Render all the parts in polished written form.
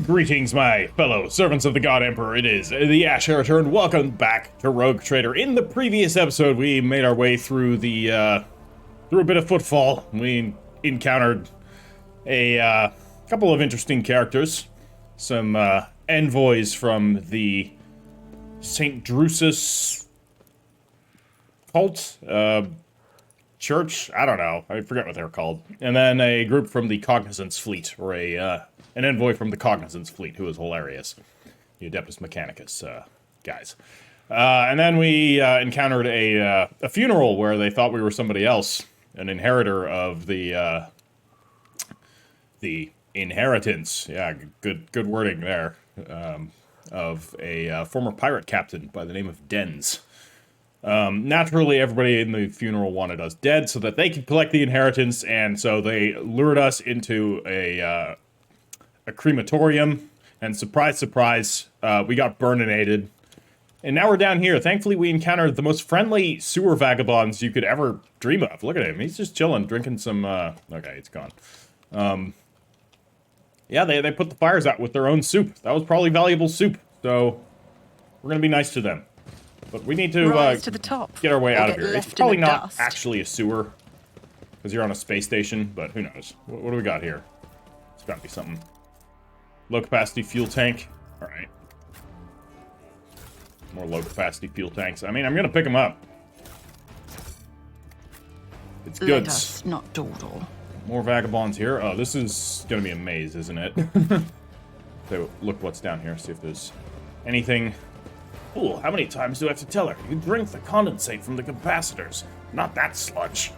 Greetings, my fellow servants of the God Emperor. It is the Heritor, and welcome back to Rogue Trader. In the previous episode, we made our way through the through a bit of footfall. We encountered a couple of interesting characters, some envoys from the St. Drusus cult, church. I don't know. I forget what they're called. And then a group from the Cognizance Fleet, or an envoy from the Cognizance Fleet, who is hilarious. The Adeptus Mechanicus guys. And then we encountered a funeral where they thought we were somebody else, an inheritor of the inheritance. Yeah, good wording there. Of a former pirate captain by the name of Dens. Naturally, everybody in the funeral wanted us dead so that they could collect the inheritance, and so they lured us into a crematorium, and surprise, surprise, we got burninated. And now we're down here. Thankfully, we encountered the most friendly sewer vagabonds you could ever dream of. Look at him. He's just chilling, drinking some, okay, it's gone. Yeah, they put the fires out with their own soup. That was probably valuable soup, so we're gonna be nice to them. But we need to, the top, get our way out of here. It's probably not actually a sewer, because you're on a space station, but who knows. What do we got here? It's gotta be something. Low capacity fuel tank. Alright. More low capacity fuel tanks. I mean, I'm gonna pick them up. It's goods. Let us not dawdle. More vagabonds here. Oh, this is gonna be a maze, isn't it? So, look what's down here. See if there's anything. Fool, how many times do I have to tell her? You drink the condensate from the capacitors. Not that sludge.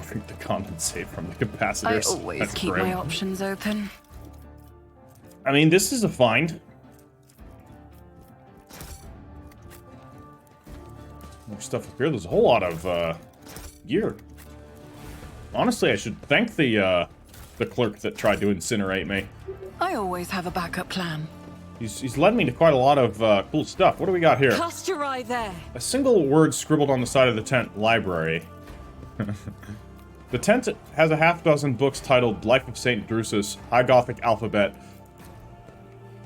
Drink the condensate from the capacitors. I always keep my options open. I mean, this is a find. More stuff up here. There's a whole lot of gear. Honestly, I should thank the clerk that tried to incinerate me. I always have a backup plan. He's led me to quite a lot of cool stuff. What do we got here? Cast your eye there. A single word scribbled on the side of the tent, library. The tent has a half dozen books titled Life of St. Drusus, High Gothic Alphabet,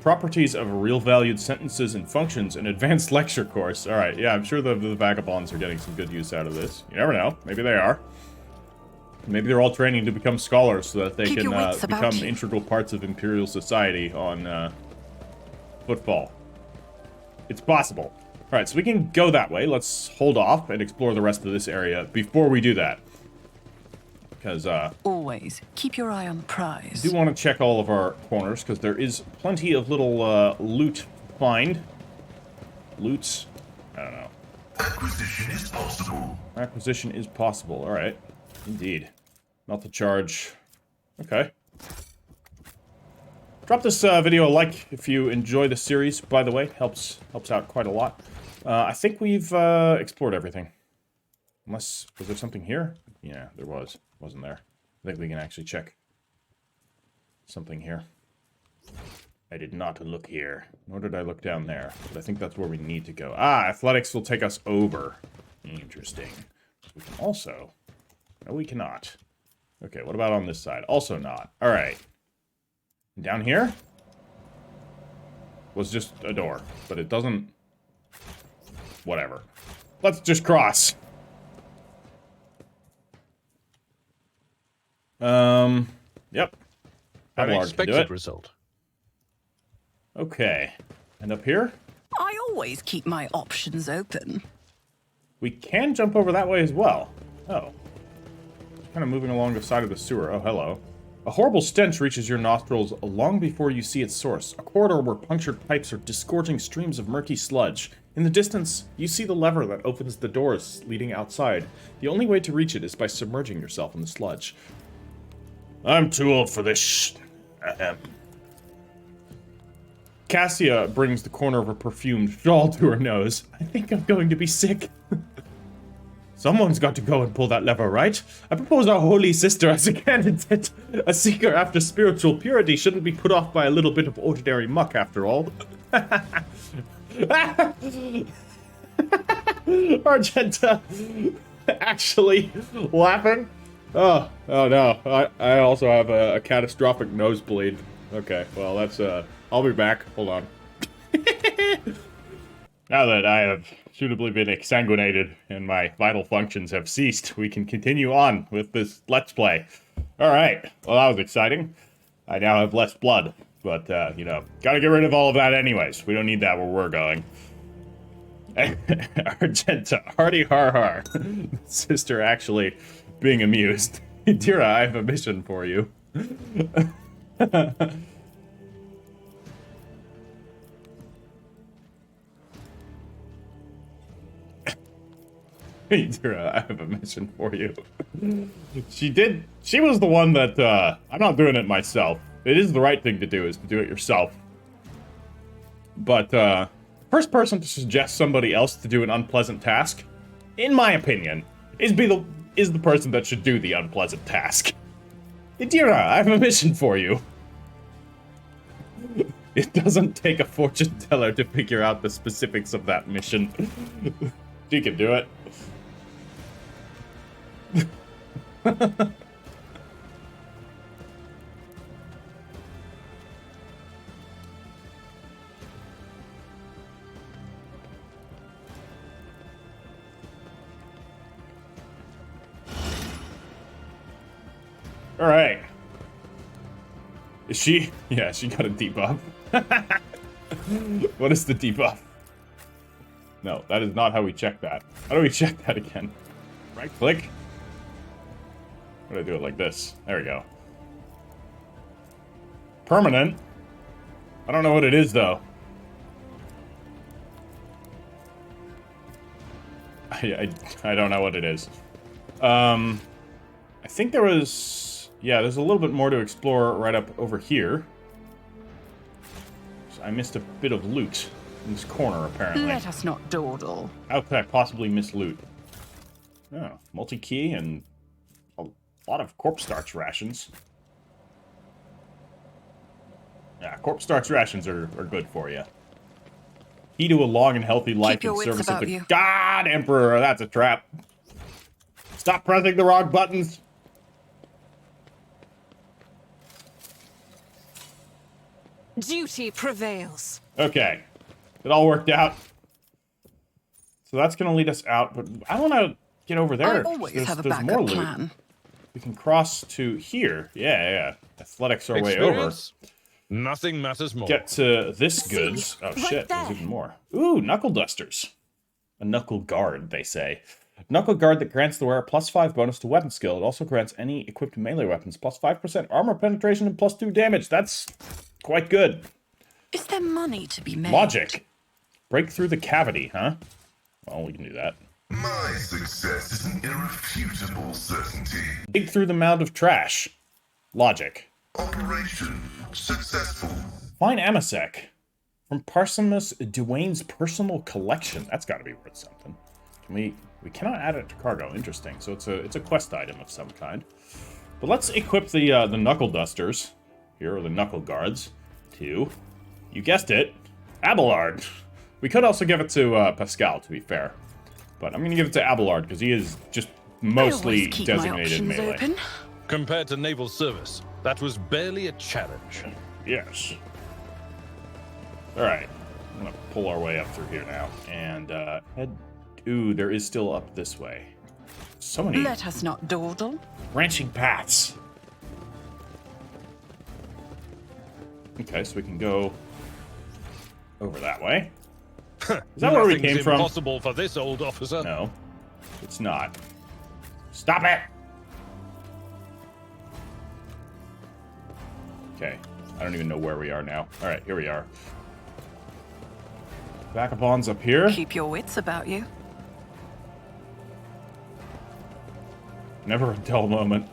Properties of Real Valued Sentences and Functions, an Advanced Lecture Course. Alright, yeah, I'm sure the vagabonds are getting some good use out of this. You never know. Maybe they are. Maybe they're all training to become scholars so that they can become integral parts of Imperial society on football. It's possible. Alright, so we can go that way. Let's hold off and explore the rest of this area before we do that. Because, always keep your eye on the prize. I do want to check all of our corners, because there is plenty of little, loot to find. Loots? I don't know. Acquisition is possible. Acquisition is possible, alright. Indeed. Not the charge. Okay. Drop this video a like if you enjoy the series, by the way. Helps out quite a lot. I think we've explored everything. Unless, was there something here? Yeah, there was. Wasn't there? I think we can actually check something here. I did not look here, nor did I look down there. But I think that's where we need to go. Ah, athletics will take us over. Interesting. We can also... No, we cannot. Okay, what about on this side? Also not. Alright. Down here was just a door, but it doesn't... Whatever. Let's just cross. Yep. Unexpected result. Okay. And up here? I always keep my options open. We can jump over that way as well. Oh. Kind of moving along the side of the sewer. Oh, hello. A horrible stench reaches your nostrils long before you see its source. A corridor where punctured pipes are disgorging streams of murky sludge. In the distance, you see the lever that opens the doors leading outside. The only way to reach it is by submerging yourself in the sludge. I'm too old for this Cassia brings the corner of a perfumed shawl to her nose. I think I'm going to be sick. Someone's got to go and pull that lever, right? I propose our holy sister as a candidate. A seeker after spiritual purity shouldn't be put off by a little bit of ordinary muck, after all. Argenta actually laughing. Oh no. I also have a catastrophic nosebleed. Okay, well that's I'll be back. Hold on. Now that I have suitably been exsanguinated and my vital functions have ceased, we can continue on with this Let's Play. Alright, well that was exciting. I now have less blood, but, you know, gotta get rid of all of that anyways. We don't need that where we're going. Argenta, hardy har har. Sister actually being amused. Dira, I have a mission for you. Dira, I have a mission for you. She was the one that, I'm not doing it myself. It is the right thing to do, is to do it yourself. But, first person to suggest somebody else to do an unpleasant task, in my opinion, is the person that should do the unpleasant task. Dira, I have a mission for you. It doesn't take a fortune teller to figure out the specifics of that mission. She can do it. All right. Is she? Yeah, she got a debuff. What is the debuff? No, that is not how we check that. How do we check that again? Right click? What do I do it like this? There we go. Permanent? I don't know what it is, though. I don't know what it is. I think there was... Yeah, there's a little bit more to explore right up over here. So I missed a bit of loot in this corner, apparently. Let us not dawdle. How could I possibly miss loot? Oh, multi-key and a lot of corpse starch rations. Yeah, corpse starch rations are good for you. Key to a long and healthy life in service of the God Emperor. That's a trap. Stop pressing the wrong buttons. Duty prevails. Okay. It all worked out. So that's going to lead us out, but I want to get over there. I always have a backup more loot. plan. We can cross to here. Yeah. Athletics our way over. Nothing matters more. Get to this goods. Oh shit, there's even more. Ooh, knuckle dusters. A knuckle guard, they say. Knuckle guard that grants the wearer +5 bonus to weapon skill. It also grants any equipped melee weapons +5% armor penetration and +2 damage. That's quite good. Is there money to be made? Logic. Break through the cavity, huh? Well, we can do that. My success is an irrefutable certainty. Dig through the mound of trash. Logic. Operation successful. Find Amasek from Parsimus Duane's personal collection. That's got to be worth something. Can we cannot add it to cargo. Interesting. So it's a quest item of some kind. But let's equip the knuckle dusters. Here are the knuckle guards. To, you guessed it, Abelard. We could also give it to Pascal, to be fair. But I'm going to give it to Abelard, because he is just mostly designated melee. Open. Compared to naval service, that was barely a challenge. Yes. Alright. I'm going to pull our way up through here now. And head... Ooh, there is still up this way. So many... Let us not dawdle. branching paths. Okay, so we can go over that way. Is that where we came from? Impossible for this old officer. No, it's not. Stop it! Okay, I don't even know where we are now. All right, here we are. Vagabonds up here. Keep your wits about you. Never a dull moment.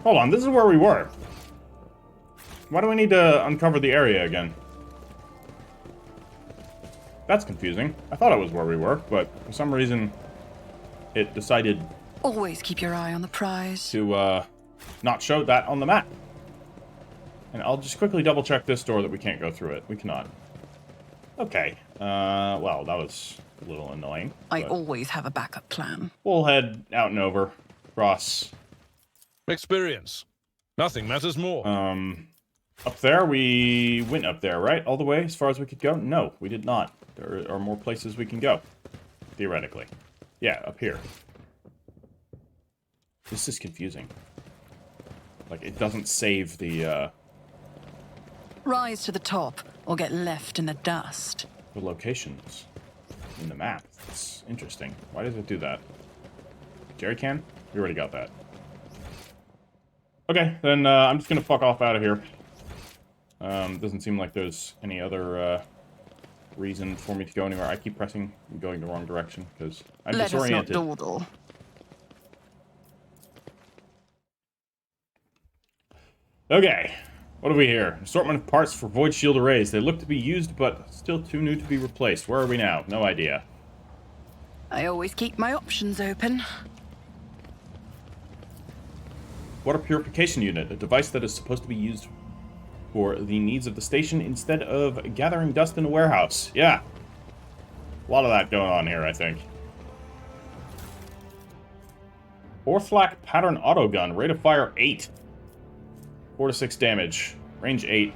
Hold on, this is where we were. Why do we need to uncover the area again? That's confusing. I thought it was where we were, but for some reason it decided Always keep your eye on the prize. to not show that on the map. And I'll just quickly double check this door that we can't go through it. We cannot. Okay. Well, that was a little annoying. I always have a backup plan. We'll head out and over, cross. Experience. Nothing matters more. Up there, we went up there, right? All the way, as far as we could go? No, we did not. There are more places we can go. Theoretically. Yeah, up here. This is confusing. Like, it doesn't save the Rise to the top, or get left in the dust. locations in the map. That's interesting. Why does it do that? Jerry can? We already got that. Okay, then I'm just gonna fuck off out of here. Doesn't seem like there's any other reason for me to go anywhere. I keep pressing and going the wrong direction because I'm disoriented. Let us not dawdle. Okay, what have we here? Assortment of parts for void shield arrays. They look to be used, but still too new to be replaced. Where are we now? No idea. I always keep my options open. Water purification unit, a device that is supposed to be used for the needs of the station instead of gathering dust in a warehouse. Yeah. A lot of that going on here, I think. Orflac pattern autogun, rate of fire 8. 4 to 6 damage. Range 8.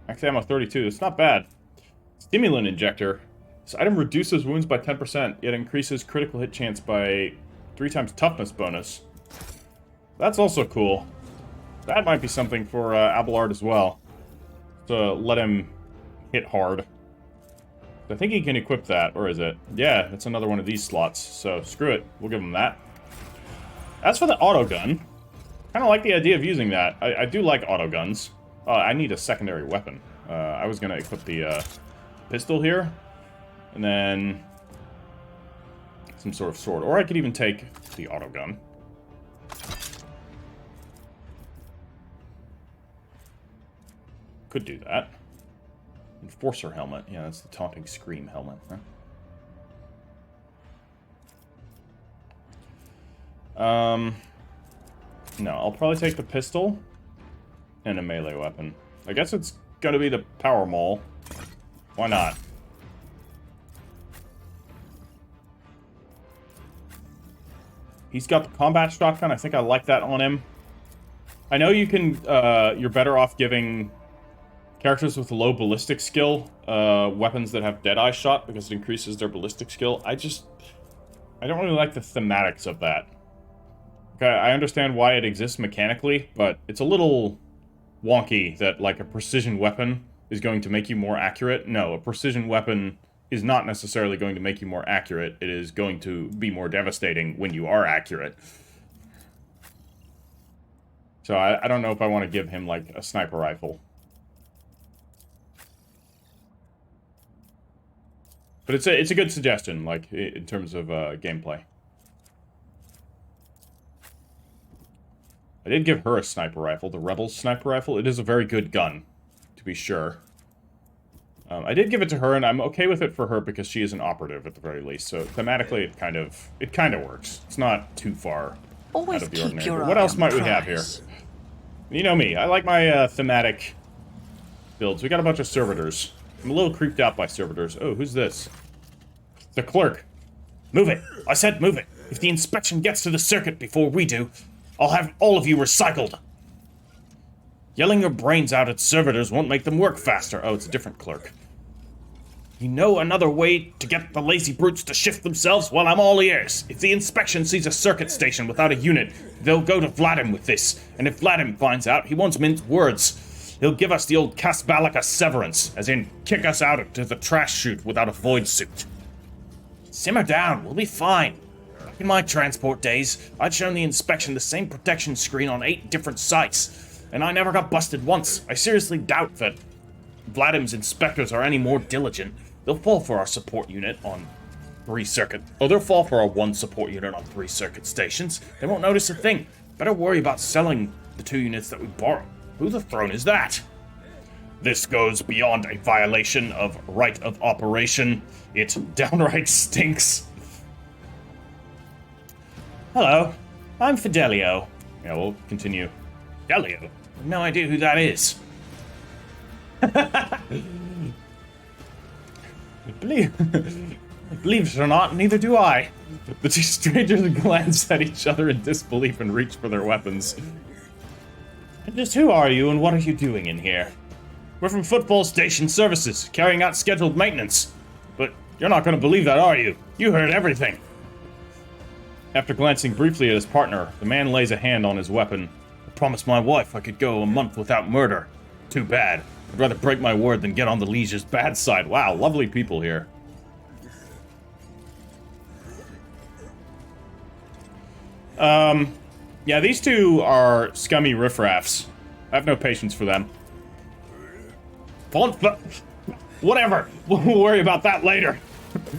Max ammo 32. It's not bad. Stimulant injector. This item reduces wounds by 10%, yet increases critical hit chance by 3 times toughness bonus. That's also cool. That might be something for Abelard as well. To let him hit hard. I think he can equip that, or is it? Yeah, it's another one of these slots, so screw it. We'll give him that. As for the autogun, kind of like the idea of using that. I do like autoguns. I need a secondary weapon. I was going to equip the pistol here, and then some sort of sword. Or I could even take the autogun. Could do that. Enforcer helmet. Yeah, that's the taunting scream helmet. Huh? No, I'll probably take the pistol and a melee weapon. I guess it's gonna be the power maul. Why not? He's got the combat shotgun. I think I like that on him. I know you can, you're better off giving characters with low ballistic skill weapons that have Deadeye shot because it increases their ballistic skill. I don't really like the thematics of that. Okay, I understand why it exists mechanically, but it's a little wonky that, like, a precision weapon is going to make you more accurate. No, a precision weapon is not necessarily going to make you more accurate. It is going to be more devastating when you are accurate. So I don't know if I want to give him, like, a sniper rifle. But it's a good suggestion, like, in terms of gameplay. I did give her a sniper rifle, the Rebel's sniper rifle. It is a very good gun, to be sure. I did give it to her, and I'm okay with it for her because she is an operative at the very least. So thematically, it kind of works. It's not too far Always out of the keep ordinary. your But what eye else on might the we have here? prize. You know me. I like my thematic builds. We got a bunch of servitors. I'm a little creeped out by servitors. Oh, who's this? The clerk. Move it. I said move it. If the inspection gets to the circuit before we do, I'll have all of you recycled. Yelling your brains out at servitors won't make them work faster. Oh, it's a different clerk. You know another way to get the lazy brutes to shift themselves? Well, I'm all ears. If the inspection sees a circuit station without a unit, they'll go to Vladim with this. And if Vladim finds out, he won't mince words. He'll give us the old Kasbalika severance, as in kick us out into the trash chute without a void suit. Simmer down, we'll be fine. Back in my transport days, I'd shown the inspection the same protection screen on 8 different sites, and I never got busted once. I seriously doubt that Vladim's inspectors are any more diligent. They'll fall for our support unit on 3 circuit... Oh, they'll fall for our 1 support unit on 3 circuit stations. They won't notice a thing. Better worry about selling the 2 units that we borrow. Who the throne is that? This goes beyond a violation of right of operation. It downright stinks. Hello, I'm Fidelio. Yeah, we'll continue. Fidelio? I have no idea who that is. Believe it or not, neither do I. The 2 strangers glance at each other in disbelief and reach for their weapons. And just who are you and what are you doing in here? We're from Football Station Services, carrying out scheduled maintenance. But you're not going to believe that, are you? You heard everything. After glancing briefly at his partner, the man lays a hand on his weapon. I promised my wife I could go a month without murder. Too bad. I'd rather break my word than get on the Liege's bad side. Wow, lovely people here. Yeah, these two are scummy riffraffs. I have no patience for them. Whatever. We'll worry about that later.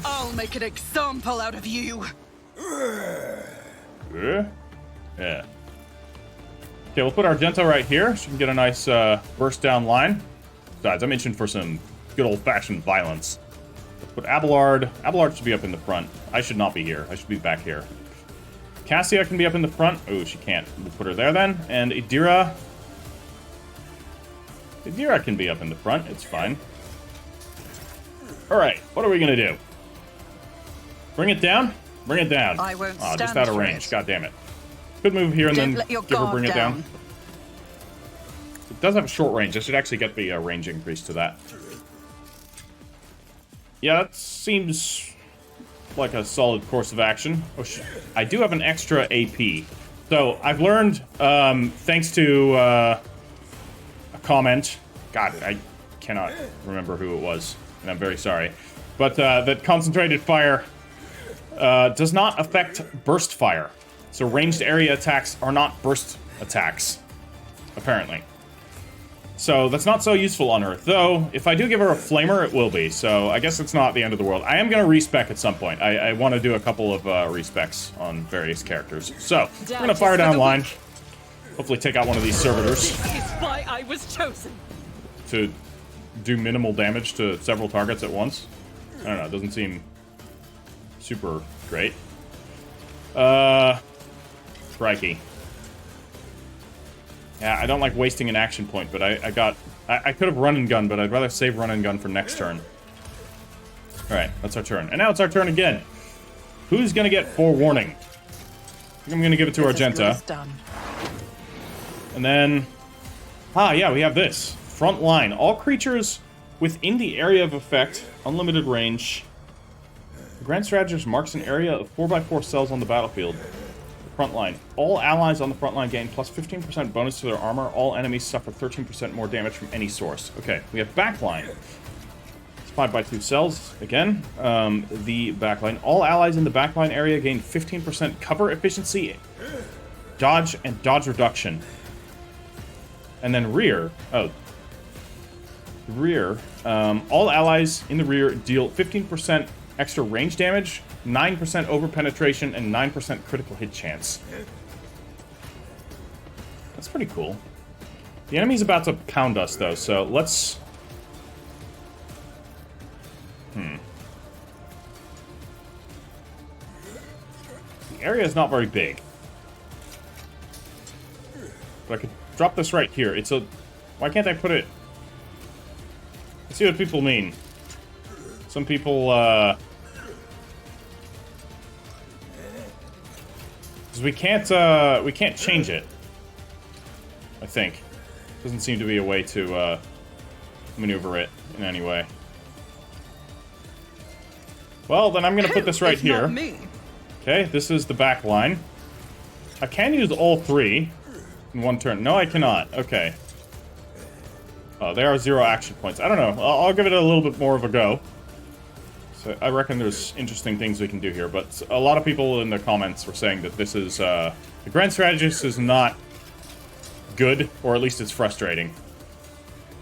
I'll make an example out of you. Yeah. Okay, we'll put Argento right here. She can get a nice burst down line. Besides, I'm itching for some good old-fashioned violence. Let's put Abelard. Abelard should be up in the front. I should not be here. I should be back here. Cassia can be up in the front. Oh, she can't. We'll put her there then. And Idira. Idira can be up in the front. It's fine. Alright, what are we gonna do? Bring it down? Bring it down. I won't just stand out of for range. it. God damn it. Could move here and Don't then let your give her bring guard it down. down. It does have a short range. I should actually get the range increase to that. Yeah, that seems like a solid course of action. Oh, I do have an extra AP. So, I've learned, thanks to a comment. God, I cannot remember who it was, and I'm very sorry. But that concentrated fire does not affect burst fire. So ranged area attacks are not burst attacks, apparently. So that's not so useful on her. Though, if I do give her a flamer, it will be. So I guess it's not the end of the world. I am going to respec at some point. I want to do a couple of respecs on various characters. So, we're going to fire down line. Hopefully take out one of these servitors. This is why I was chosen. To do minimal damage to several targets at once. I don't know, it doesn't seem super great. Crikey. Yeah, I don't like wasting an action point, but I could have run and gun, but I'd rather save run and gun for next turn. Alright, that's our turn. And now it's our turn again. Who's gonna get forewarning? I think I'm gonna give it to Argenta. And then... Ah, yeah, we have this. Front line. All creatures within the area of effect, unlimited range. The Grand Strategist marks an area of 4x4 cells on the battlefield. Front line. All allies on the front line gain plus 15% bonus to their armor. All enemies suffer 13% more damage from any source. Okay, we have backline. It's 5x2 cells. Again, the backline. All allies in the backline area gain 15% cover efficiency, dodge, and dodge reduction. And then rear. Oh. Rear. All allies in the rear deal 15% extra range damage, 9% over penetration, and 9% critical hit chance. That's pretty cool. The enemy's about to pound us, though, so let's... The area is not very big. But I could drop this right here. It's a... Why can't I put it... Let's see what people mean. Some people, because we can't change it. I think. Doesn't seem to be a way to, maneuver it in any way. Well, then I'm gonna put this right here. Okay, this is the back line. I can use all three in one turn. No, I cannot. Okay. Oh, there are 0 action points. I don't know. I'll give it a little bit more of a go. So I reckon there's interesting things we can do here, but a lot of people in the comments were saying that this is, the Grand Strategist is not good, or at least it's frustrating.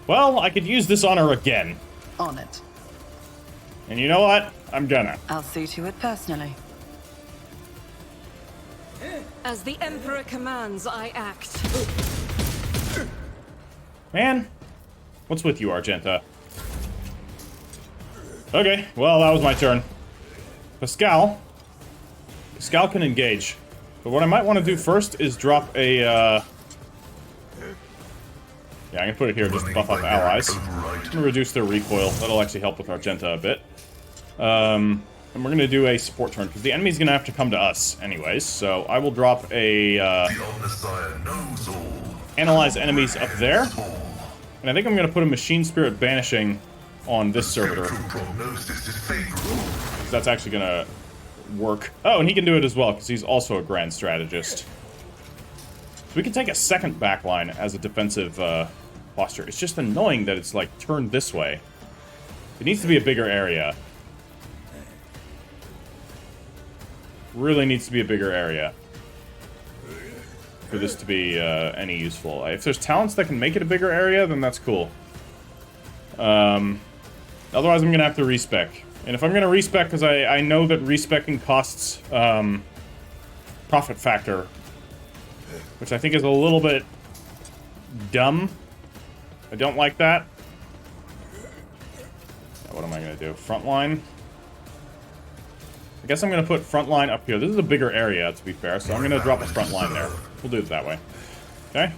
Well, I could use this on her again. On it. And you know what? I'm gonna. I'll see to it personally. As the Emperor commands, I act. Man, what's with you, Argenta? Okay, well, that was my turn. Pascal. Pascal can engage. But what I might want to do first is drop a, Yeah, I'm gonna put it here just to buff up allies. I'm gonna reduce their recoil. That'll actually help with Argenta a bit. And we're gonna do a support turn, because the enemy's gonna have to come to us anyways. So I will drop a, The Omnissiah knows all. analyze enemies up there. And I think I'm going to put a Machine Spirit Banishing on this servitor. Prognosis is favorable. That's actually going to work. Oh, and he can do it as well, because he's also a Grand Strategist. So we can take a second backline as a defensive posture. It's just annoying that it's, like, turned this way. It needs to be a bigger area. Really needs to be a bigger area for this to be any useful. If there's talents that can make it a bigger area, then that's cool. Otherwise, I'm going to have to respec. And if I'm going to respec, because I know that respeccing costs profit factor, which I think is a little bit dumb. I don't like that. Now, what am I going to do? Frontline? I guess I'm going to put frontline up here. This is a bigger area, to be fair, so I'm going to drop a frontline there. We'll do it that way. Okay?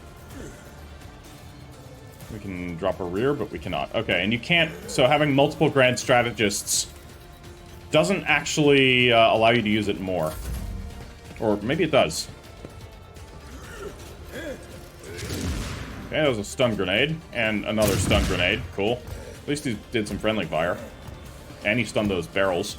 We can drop a rear, but we cannot. Okay, and you can't... So having multiple Grand Strategists doesn't actually allow you to use it more. Or maybe it does. Okay, that was a stun grenade. And another stun grenade. Cool. At least he did some friendly fire. And he stunned those barrels.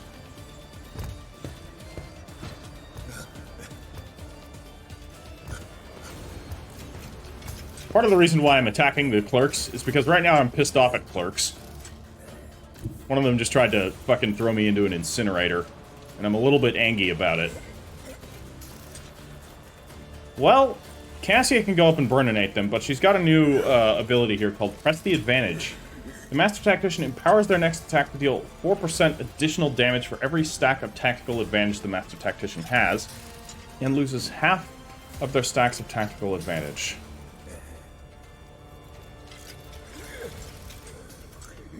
Part of the reason why I'm attacking the clerks is because right now I'm pissed off at clerks. One of them just tried to fucking throw me into an incinerator, and I'm a little bit angry about it. Well, Cassia can go up and burninate them, but she's got a new ability here called Press the Advantage. The Master Tactician empowers their next attack to deal 4% additional damage for every stack of tactical advantage the Master Tactician has, and loses half of their stacks of tactical advantage.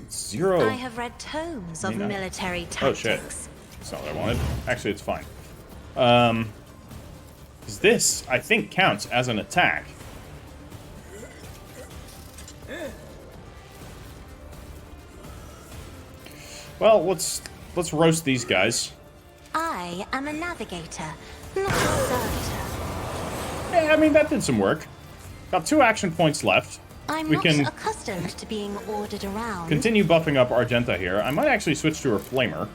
Zero. I have read tomes of military tactics. Oh shit. That's not what I wanted. Actually, it's fine. 'Cause this, I think, counts as an attack. Well, let's roast these guys. I am a navigator, not a servitor. Yeah, I mean, that did some work. Got 2 action points left. I'm We not can accustomed to being ordered around. continue buffing up Argenta here. I might actually switch to her Flamer.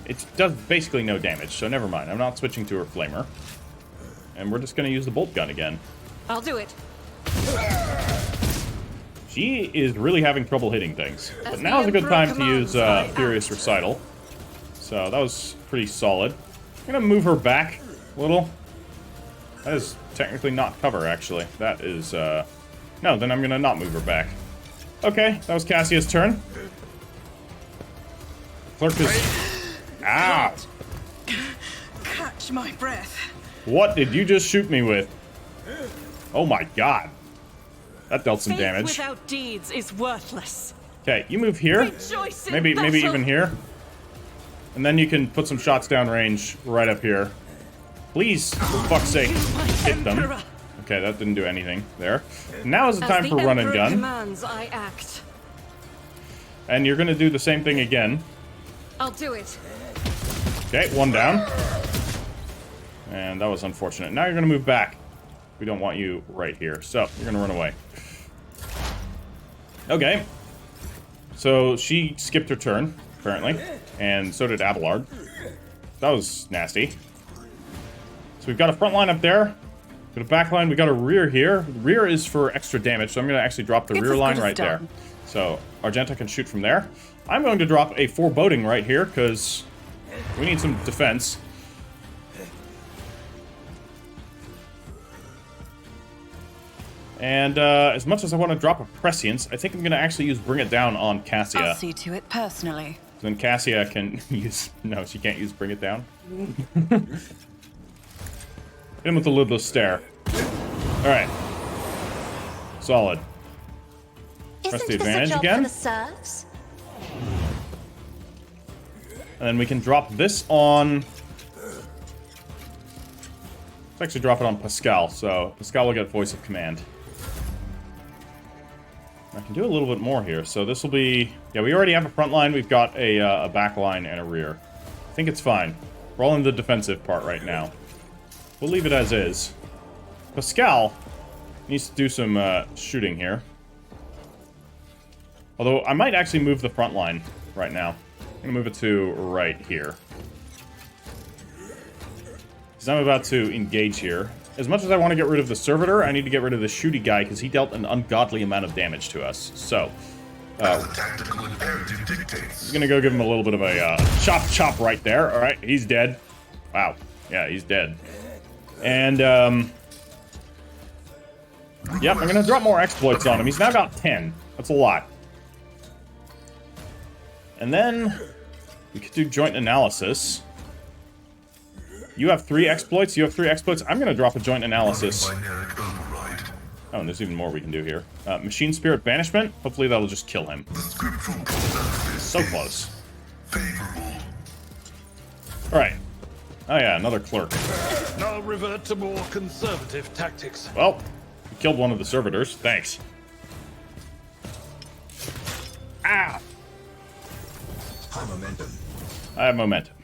It does basically no damage, so never mind. I'm not switching to her Flamer. And we're just going to use the bolt gun again. I'll do it. She is really having trouble hitting things. But As now is the a good Emperor time to use commands, I Furious act. Recital. So that was pretty solid. I'm going to move her back a little. That is technically not cover, actually. That is, no, then I'm going to not move her back. Okay, that was Cassia's turn. Clerk is... Ah! Catch my breath. What did you just shoot me with? Oh my god. That dealt some Faith damage. without deeds is worthless. Okay, you move here. Rejoice in Maybe battle. even here. And then you can put some shots downrange right up here. Please, for fuck's sake, hit them. Emperor. Okay, that didn't do anything there. Now is the As time the for run and Emperor gun. commands, I act. And you're gonna do the same thing again. I'll do it. Okay, 1 down. And that was unfortunate. Now you're gonna move back. We don't want you right here, so you're gonna run away. Okay. So she skipped her turn, apparently. And so did Abelard. That was nasty. So we've got a front line up there. Got a back line. We got a rear here. Rear is for extra damage, so I'm going to actually drop the It's rear as line good as right there. done. So Argenta can shoot from there. I'm going to drop a foreboding right here, because we need some defense. And as much as I want to drop a prescience, I think I'm going to actually use Bring It Down on Cassia. I'll see to it personally. Then Cassia can use... No, she can't use Bring It Down. Hit him with the lidless stare. Alright. Solid. Press Isn't the this advantage a job again. for the serfs? And then we can drop this on... Let's actually drop it on Pascal, so Pascal will get Voice of Command. I can do a little bit more here, so this will be... Yeah, we already have a front line, we've got a back line and a rear. I think it's fine. We're all in the defensive part right now. We'll leave it as is. Pascal needs to do some shooting here. Although, I might actually move the front line right now. I'm going to move it to right here. Because I'm about to engage here. As much as I want to get rid of the servitor, I need to get rid of the shooty guy because he dealt an ungodly amount of damage to us. So, As the tactical imperative dictates. I'm going to go give him a little bit of a chop right there. All right, he's dead. Wow. Yeah, he's dead. And, yep, I'm going to drop more exploits on him. He's now got 10. That's a lot. And then we could do joint analysis. You have 3 exploits. You have 3 exploits. I'm going to drop a joint analysis. Binaric override. Oh, and there's even more we can do here. Machine Spirit Banishment. Hopefully that'll just kill him. The scriptural prognosis So is close. favorable. Alright. Oh yeah, another clerk. Now revert to more conservative tactics. Well, we killed one of the servitors. Thanks. Ah! High momentum. I have momentum.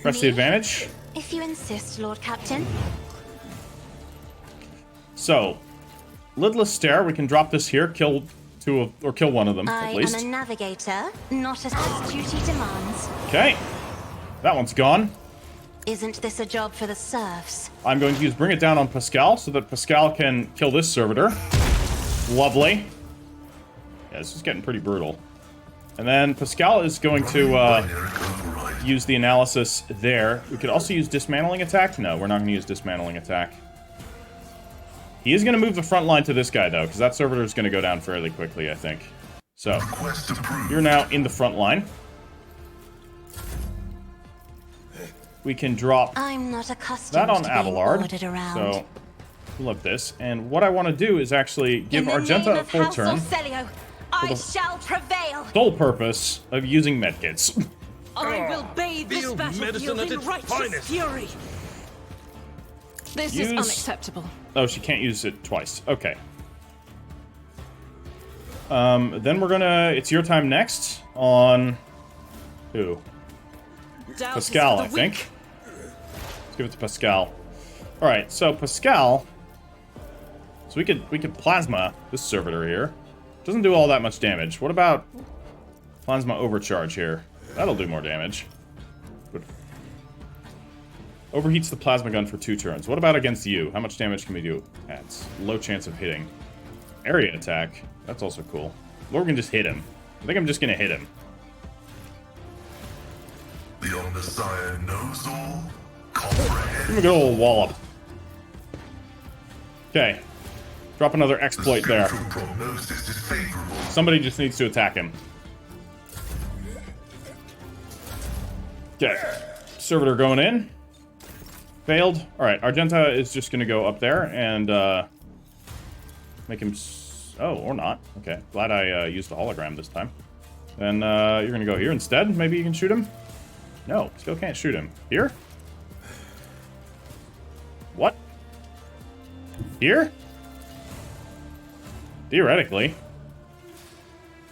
Press the Me? advantage. If you insist, Lord Captain. So, lidless stare. We can drop this here, kill 2 of, or kill one of them I at least. am a navigator, not as duty demands. Okay, that one's gone. Isn't this a job for the serfs? I'm going to use Bring It Down on Pascal so that Pascal can kill this servitor. Lovely. Yeah, this is getting pretty brutal. And then Pascal is going to Binaric override. use the analysis there. We could also use Dismantling Attack. No, we're not going to use Dismantling Attack. He is going to move the front line to this guy, though, because that servitor is going to go down fairly quickly, I think. So, Request approved. you're now in the front line. We can drop I'm not accustomed that on to being Abelard. ordered around. So, look this. And what I want to do is actually give Argenta a full turn. Celio, I shall prevail. Sole purpose of using medkits. I will bathe this Feel medicine battlefield at in its righteous finest. fury. This is Use- unacceptable. Oh, she can't use it twice. Okay. Then we're gonna... It's your time next on... Who? Doubt is Pascal, for I the think. weak. Let's give it to Pascal. Alright, so Pascal... So we could plasma this servitor here. Doesn't do all that much damage. What about plasma overcharge here? That'll do more damage. But overheats the plasma gun for 2 turns. What about against you? How much damage can we do? That's low chance of hitting. Area attack. That's also cool. Or we can just hit him. I think I'm just gonna hit him. The Omnissiah knows all. Comprehend. Give him a good old wallop. Okay. Drop another exploit there. Scriptural prognosis is favorable. Somebody just needs to attack him. Okay. Servitor going in. Failed. Alright, Argenta is just going to go up there and make him... Oh, or not. Okay. Glad I used a hologram this time. Then you're going to go here instead. Maybe you can shoot him? No, still can't shoot him. Here? What? Here? Theoretically.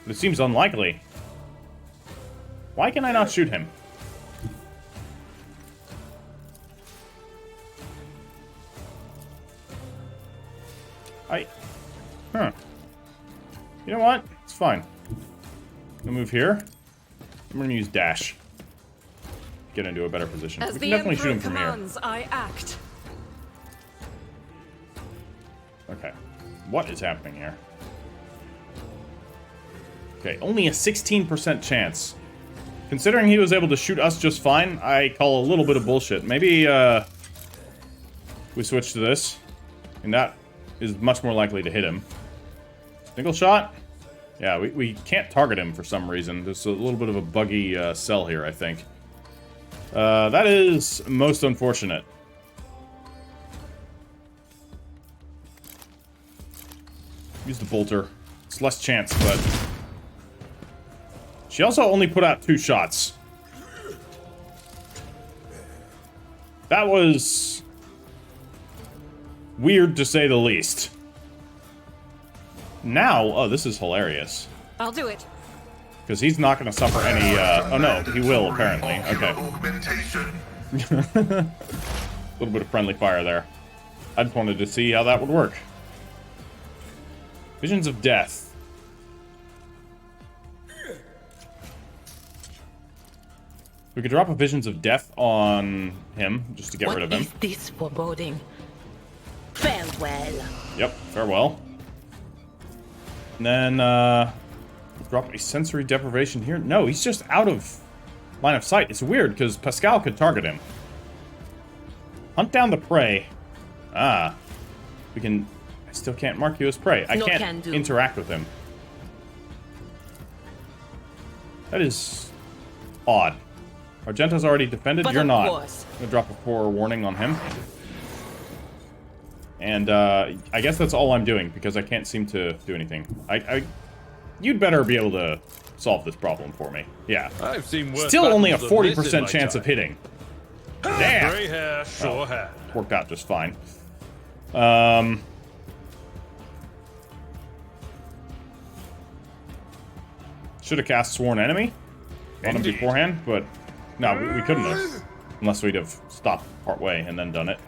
But it seems unlikely. Why can I not shoot him? Huh. You know what? It's fine. I'm gonna move here. I'm gonna use dash. Get into a better position. As We the can definitely shoot Emperor him from here. commands, I act. Okay. What is happening here? Okay, only a 16% chance. Considering he was able to shoot us just fine, I call a little bit of bullshit. Maybe, we switch to this. And that is much more likely to hit him. Single shot? Yeah, we can't target him for some reason. There's a little bit of a buggy cell here, I think. That is most unfortunate. Use the bolter. It's less chance, but... She also only put out 2 shots. That was... weird to say the least. Now... Oh, this is hilarious. I'll do it. Because he's not going to suffer any... Oh, no. He will, apparently. Okay. Augmentation. A little bit of friendly fire there. I just wanted to see how that would work. Visions of Death. We could drop a Visions of Death on him, just to get rid of him. What is this foreboding? Farewell. Yep, farewell. And then, drop a sensory deprivation here. No, he's just out of line of sight. It's weird, because Pascal could target him. Hunt down the prey. Ah. We can... I still can't mark you as prey. I can't interact with him. That is... odd. Argento's already defended. But You're of not. course. I'm gonna drop a 4 warning on him. And, I guess that's all I'm doing, because I can't seem to do anything. You'd better be able to solve this problem for me. Yeah. I've seen worse Still only a battles than this in 40% my chance time. of hitting. Damn! Grey hair sure had. Worked out just fine. Should have cast Sworn Enemy on him beforehand, but no, we couldn't have. Unless we'd have stopped partway and then done it.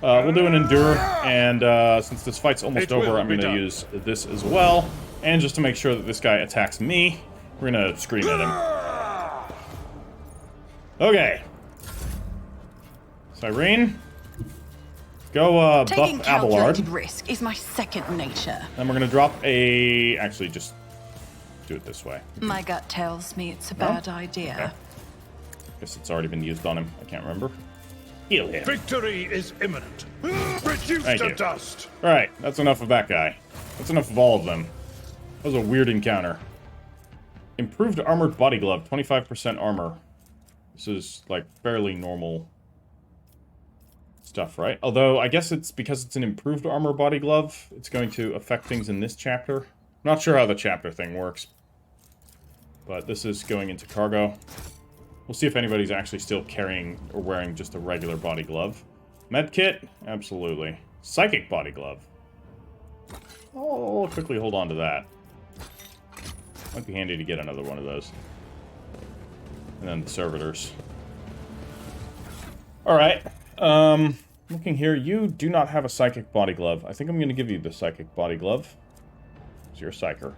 We'll do an Endure, and since this fight's almost over, I'm going to use this as well. And just to make sure that this guy attacks me, we're going to scream at him. Okay. Cyrene. Go buff Taking Abelard. calculated risk is my second nature. Then we're going to drop a... Actually, just do it this way. My gut tells me it's a bad idea. Okay. Guess it's already been used on him. I can't remember. Heal him. Victory is imminent. Reduced Thank to you. dust. Alright, that's enough of that guy. That's enough of all of them. That was a weird encounter. Improved armored body glove, 25% armor. This is, like, fairly normal stuff, right? Although, I guess it's because it's an improved armor body glove, it's going to affect things in this chapter. I'm not sure how the chapter thing works. But this is going into cargo. We'll see if anybody's actually still carrying or wearing just a regular body glove. Medkit? Absolutely. Psychic body glove. I'll quickly hold on to that. Might be handy to get another one of those. And then the servitors. Alright. Looking here, you do not have a psychic body glove. I think I'm going to give you the psychic body glove. So you're a psyker.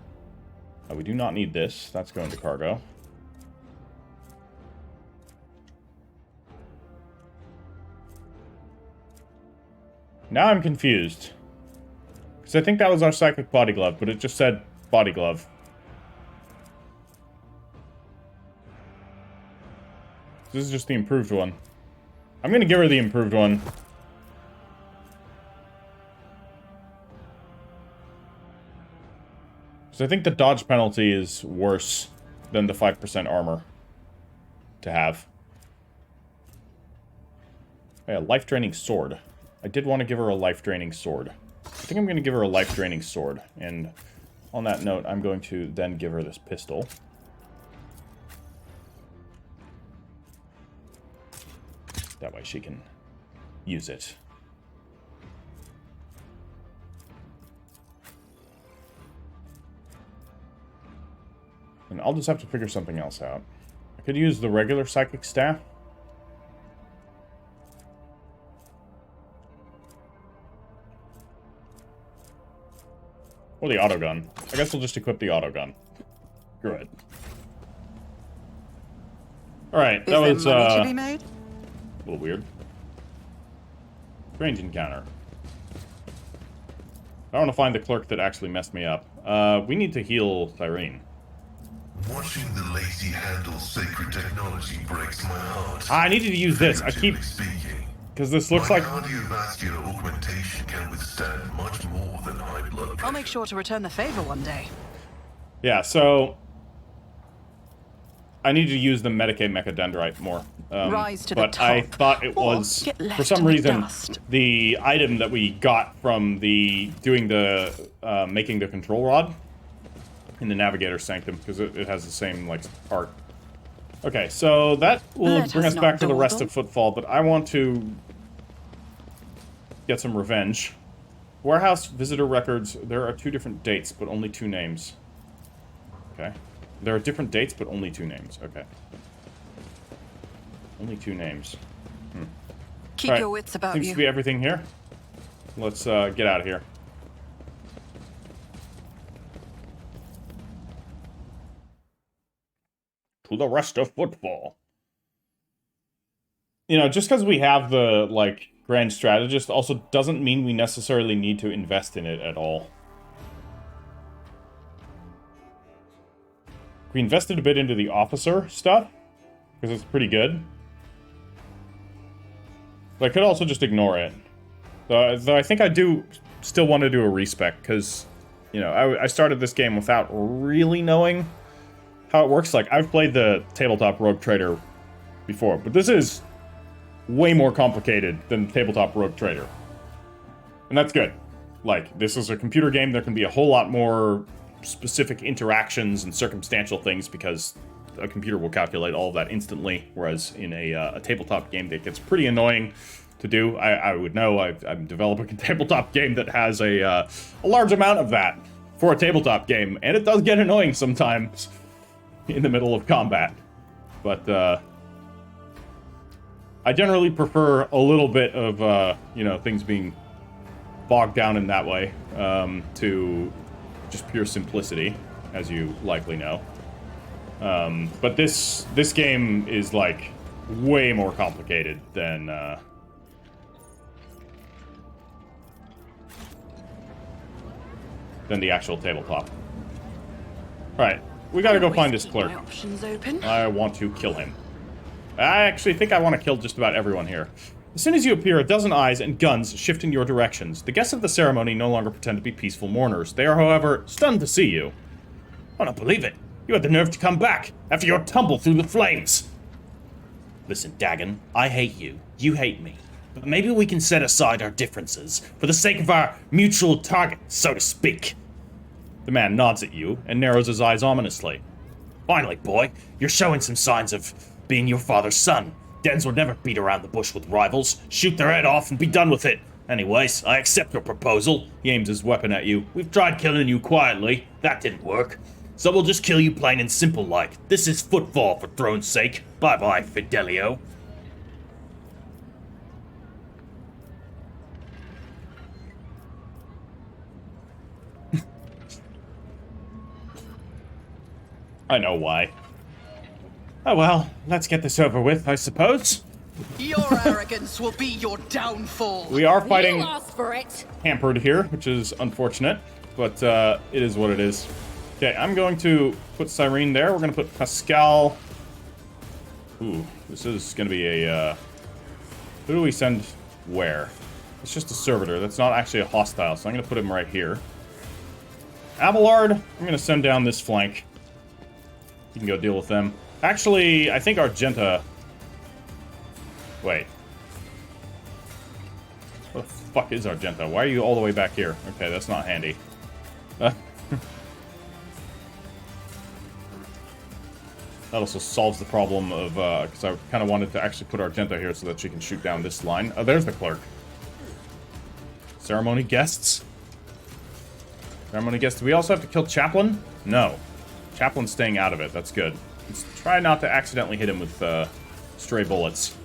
We do not need this. That's going to cargo. Now I'm confused. Because I think that was our psychic body glove, but it just said body glove. This is just the improved one. I'm going to give her the improved one. So I think the dodge penalty is worse than the 5% armor to have. Yeah, life-draining sword. I did want to give her a life-draining sword. I think I'm going to give her a life-draining sword. And on that note, I'm going to then give her this pistol. That way she can use it. And I'll just have to figure something else out. I could use the regular psychic staff. Or the autogun. I guess we'll just equip the autogun. Good. Alright, that was money to be made? a little weird. Strange encounter. I want to find the clerk that actually messed me up. We need to heal Cyrene. Watching the lazy handle sacred technology breaks my heart. I needed to use this. I keep... Because this looks like... Cardiovascular augmentation can withstand much more than high blood pressure. I'll make sure to return the favor one day. Yeah, so... I need to use the Medicaid Mechadendrite more. Rise to the but top, I thought it or was, get left for some in the reason, dust. the item that we got from the making the control rod in the Navigator Sanctum, because it has the same, like, art. Okay, so that will Let bring us us not back to the dawdle. rest of Footfall, but I want to get some revenge. Warehouse visitor records, there are 2 different dates, but only 2 names. Okay. There are different dates, but only 2 names. Okay. Only 2 names. Keep Alright, your wits about seems you. to be everything here. let's get out of here. To the rest of football. You know, just because we have the, like, Grand Strategist also doesn't mean we necessarily need to invest in it at all. We invested a bit into the officer stuff, because it's pretty good. But I could also just ignore it. Though I think I do still want to do a respec, because, you know, I started this game without really knowing how it works. Like, I've played the tabletop Rogue Trader before, but this is way more complicated than Tabletop Rogue Trader. And that's good. Like, this is a computer game. There can be a whole lot more specific interactions and circumstantial things because a computer will calculate all of that instantly, whereas in a tabletop game, it gets pretty annoying to do. I would know. I'm developing a tabletop game that has a large amount of that for a tabletop game, and it does get annoying sometimes in the middle of combat. But, I generally prefer a little bit of, you know, things being bogged down in that way, to just pure simplicity, as you likely know. But this game is, like, way more complicated than the actual tabletop. Alright, we gotta go find this clerk. I want to kill him. I actually think I want to kill just about everyone here. As soon as you appear, a dozen eyes and guns shift in your directions. The guests of the ceremony no longer pretend to be peaceful mourners. They are, however, stunned to see you. I don't believe it. You had the nerve to come back after your tumble through the flames. Listen, Dagon, I hate you. You hate me. But maybe we can set aside our differences for the sake of our mutual target, so to speak. The man nods at you and narrows his eyes ominously. Finally, boy, you're showing some signs of being your father's son. Dens would never beat around the bush with rivals. Shoot their head off and be done with it. Anyways, I accept your proposal. He aims his weapon at you. We've tried killing you quietly. That didn't work. So we'll just kill you plain and simple like. This is football, for throne's sake. Bye-bye, Fidelio. I know why. Oh well, let's get this over with, I suppose. Your arrogance will be your downfall. We are fighting You asked for it. hampered here, which is unfortunate, but it is what it is. Okay, I'm going to put Cyrene there. We're going to put Pascal. Ooh, this is going to be a... who do we send where? It's just a servitor. That's not actually a hostile, so I'm going to put him right here. Abelard, I'm going to send down this flank. You can go deal with them. Actually, I think Argenta... Wait. What the fuck is Argenta? Why are you all the way back here? Okay, that's not handy. That also solves the problem of, because I kind of wanted to actually put Argenta here so that she can shoot down this line. Oh, there's the clerk. Ceremony guests? Ceremony guests. Do we also have to kill Chaplain? No. Chaplain's staying out of it. That's good. Let's try not to accidentally hit him with stray bullets.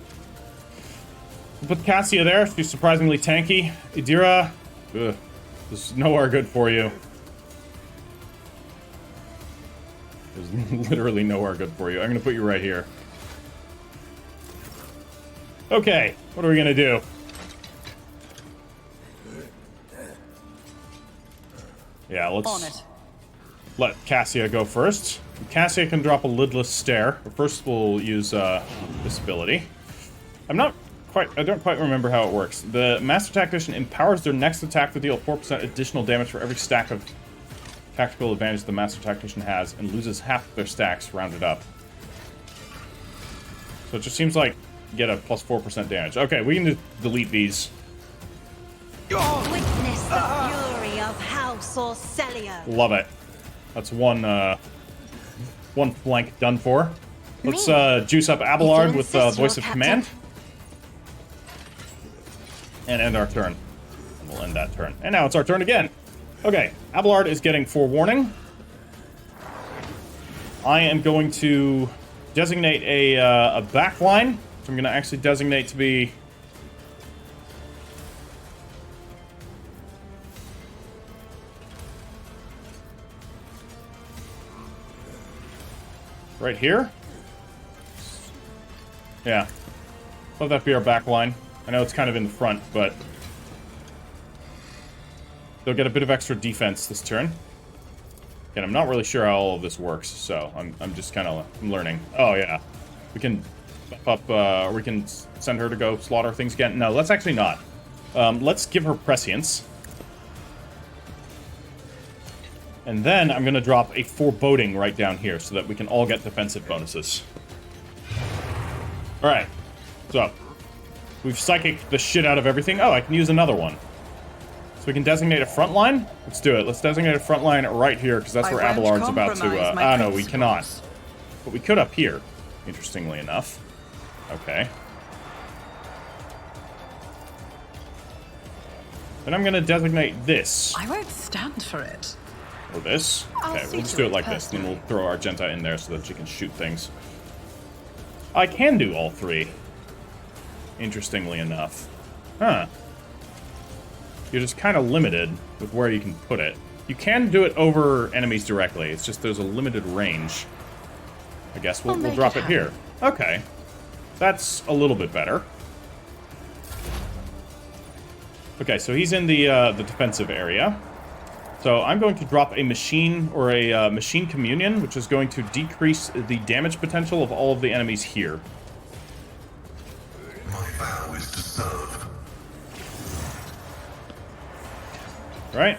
We'll put Cassia there. She's surprisingly tanky. Idira, ugh, this is nowhere good for you. There's literally nowhere good for you. I'm going to put you right here. Okay, what are we going to do? Yeah, let's let Cassia go first. Cassia can drop a lidless stare, but first we'll use this ability. I don't quite remember how it works. The Master Tactician empowers their next attack to deal 4% additional damage for every stack of tactical advantage the Master Tactician has, and loses half of their stacks rounded up. So it just seems like you get a plus 4% damage. Okay, we can just delete these. Witness the fury of House Orcelio. Love it. That's one flank done for. Let's juice up Abelard with Voice of Command. And end our turn. And we'll end that turn. And now it's our turn again. Okay, Abelard is getting forewarning. I am going to designate a back line. So I'm going to actually designate to be right here. Yeah. Let that be our back line. I know it's kind of in the front, but they'll get a bit of extra defense this turn. And I'm not really sure how all of this works, so I'm just kind of learning. Oh, yeah. We can buff up, we can send her to go slaughter things again. No, let's actually not. Let's give her prescience. And then I'm going to drop a foreboding right down here so that we can all get defensive bonuses. Alright. So, we've psychicked the shit out of everything. Oh, I can use another one. So we can designate a front line? Let's do it. Let's designate a front line right here, because that's where Abelard's about to... no, we cannot. But we could up here, interestingly enough. Okay. Then I'm going to designate this. I won't stand for it. Or this. Okay, we'll just do it like this. Then we'll throw Argenta in there so that she can shoot things. I can do all three. Interestingly enough. Huh. You're just kind of limited with where you can put it. You can do it over enemies directly. It's just there's a limited range. I guess we'll drop it here. Okay. That's a little bit better. Okay, so he's in the defensive area. So I'm going to drop a machine, or a machine communion, which is going to decrease the damage potential of all of the enemies here. My vow is to serve. Right?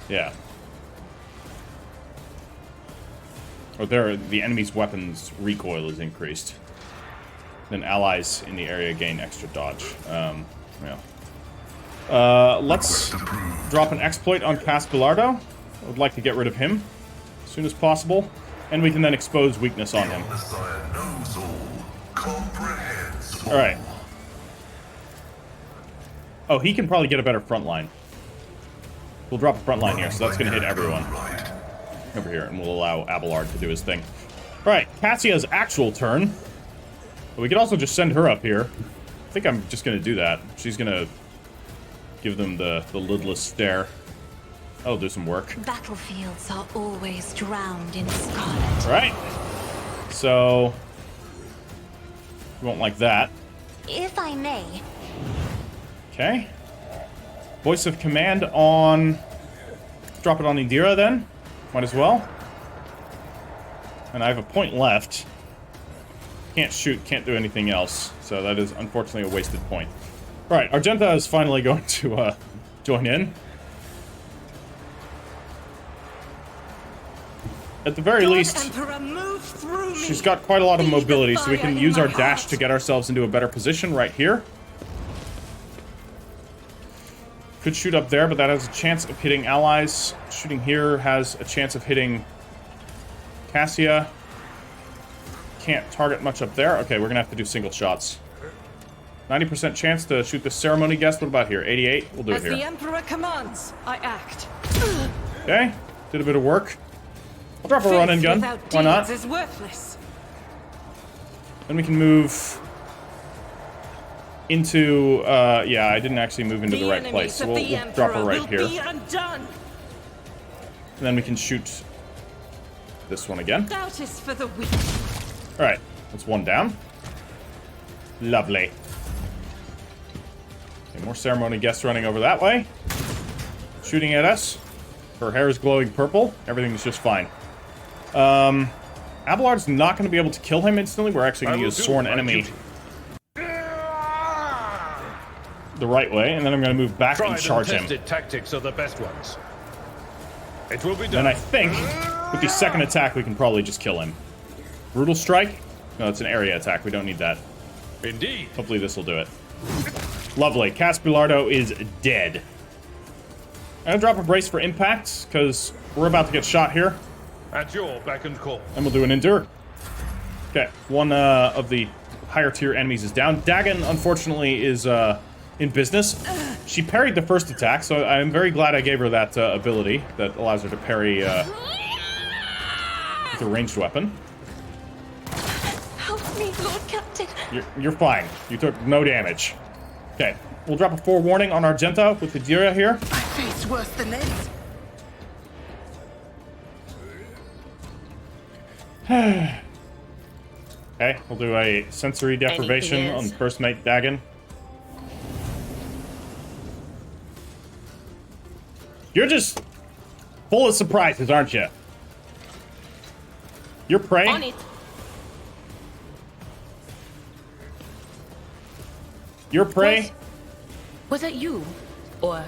Yeah. Oh, there, the enemy's weapons recoil is increased. Then allies in the area gain extra dodge. Yeah. Let's drop an exploit on Bilardo. I would like to get rid of him as soon as possible. And we can then expose weakness on him. Alright. Oh, he can probably get a better front line. We'll drop a front line here, so that's going to hit everyone. Over here, and we'll allow Abelard to do his thing. Alright, Cassia's actual turn. But we could also just send her up here. I think I'm just going to do that. She's going to give them the lidless stare. That'll do some work. Battlefields are always drowned in scarlet. Right. So, you won't like that. If I may. Okay. Voice of command on... Drop it on Indira then. Might as well. And I have a point left. Can't shoot, can't do anything else. So that is unfortunately a wasted point. Alright, Argenta is finally going to join in. At the very least, she's got quite a lot of mobility, so we can use our dash to get ourselves into a better position right here. Could shoot up there, but that has a chance of hitting allies. Shooting here has a chance of hitting Cassia. Can't target much up there. Okay, we're gonna have to do single shots. 90% chance to shoot the ceremony guest. What about here? 88? We'll do it here. As the Emperor commands, I act. Okay, did a bit of work. I'll drop a run-in gun. Why not? Is worthless. Then we can move into, yeah, I didn't actually move into the right place, so we'll drop her right here. And then we can shoot this one again. Doubt is for the weak. Alright, that's one down. Lovely. Okay, more ceremony guests running over that way. Shooting at us. Her hair is glowing purple. Everything's just fine. Abelard's not going to be able to kill him instantly. We're actually going to use Sworn Enemy the right way, and then I'm going to move back and charge him. Tactics are the best ones. It will be done. And I think with the second attack, we can probably just kill him. Brutal Strike? No, it's an area attack. We don't need that. Indeed. Hopefully this will do it. Lovely. Bilardo is dead. I'm going to drop a brace for impact, because we're about to get shot here. At your beck and call. And we'll do an endure. Okay, one of the higher tier enemies is down. Dagon, unfortunately, is in business. She parried the first attack, so I'm very glad I gave her that ability that allows her to parry with a ranged weapon. Help me, Lord Captain. You're fine. You took no damage. Okay, we'll drop a forewarning on Argenta with Hidira here. I face worse than this. Okay, we'll do a sensory deprivation on first mate Dagon. You're just full of surprises, aren't you? You're prey? On it. You're prey? Was that you? Or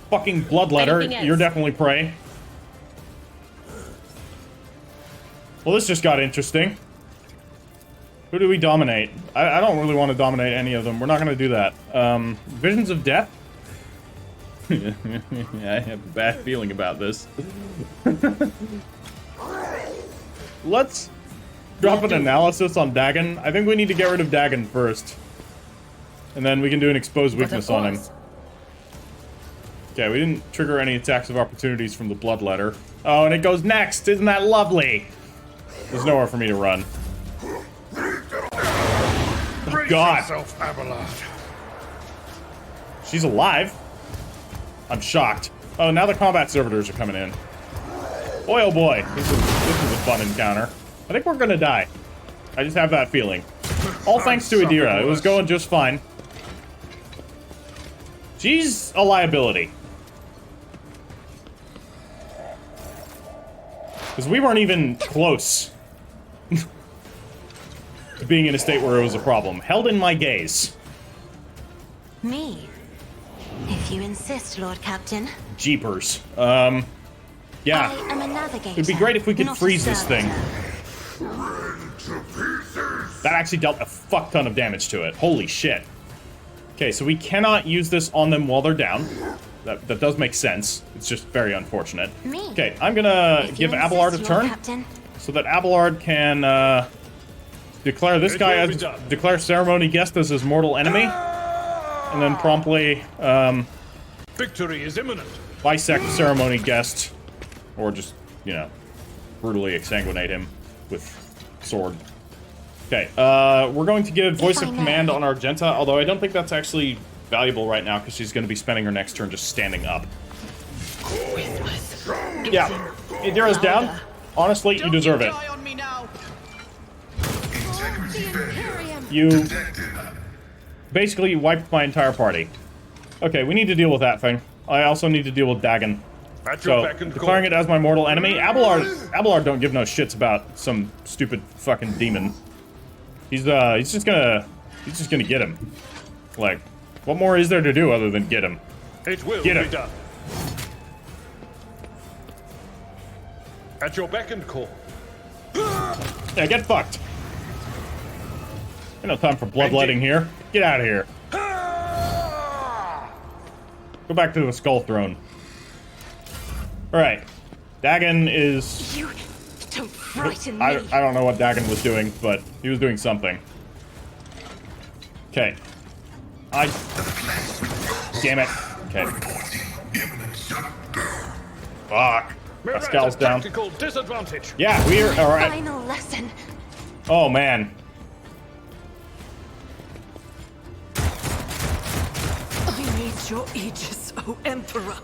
Fucking bloodletter. Anything else? You're definitely prey. Well, this just got interesting. Who do we dominate? I don't really want to dominate any of them. We're not going to do that. Visions of Death? I have a bad feeling about this. Let's drop an analysis on Dagon. I think we need to get rid of Dagon first. And then we can do an exposed weakness on him. Okay, we didn't trigger any attacks of opportunities from the bloodletter. Oh, and it goes next! Isn't that lovely? There's nowhere for me to run. Oh, God! She's alive? I'm shocked. Oh, now the combat servitors are coming in. Boy, oh boy. This is a fun encounter. I think we're gonna die. I just have that feeling. All thanks to Adira. It was going just fine. She's a liability. Because we weren't even close to being in a state where it was a problem. Held in my gaze. me? If you insist, Lord Captain. Jeepers. Yeah. I am a navigator. It'd be great if we could not a freeze this thing. servitor. That actually dealt a fuck ton of damage to it. Holy shit. Okay, so we cannot use this on them while they're down. That does make sense. It's just very unfortunate. Me. Okay, I'm gonna If give you Abelard a insist, Lord turn. Captain. So that Abelard can declare this It guy will as be done. declare ceremony guest as his mortal enemy, and then promptly Victory is imminent. bisect ceremony guest, or just, you know, brutally exsanguinate him with sword. Okay, we're going to give voice of I may. command on Argenta, although I don't think that's actually valuable right now because she's going to be spending her next turn just standing up. Yeah, Adira's down. Honestly, you deserve it. Die on me now. Integrity failure. You Detected. basically wiped my entire party. Okay, we need to deal with that thing. I also need to deal with Dagon. At your So, beck and declaring call. it as my mortal enemy, Abelard don't give no shits about some stupid fucking demon. He's just gonna get him. Like, what more is there to do other than get him? It will Get be him. done. At your beck and call. Yeah, get fucked. Ain't no time for bloodletting here. Get out of here. Go back to the skull throne. Alright. Dagon is... You don't frighten me. I don't know what Dagon was doing, but he was doing something. Okay. Damn it. Okay. Fuck. Pascal's At down. tactical disadvantage. Yeah, we're... Alright. Final lesson. Oh, man. I need your aegis, O Emperor.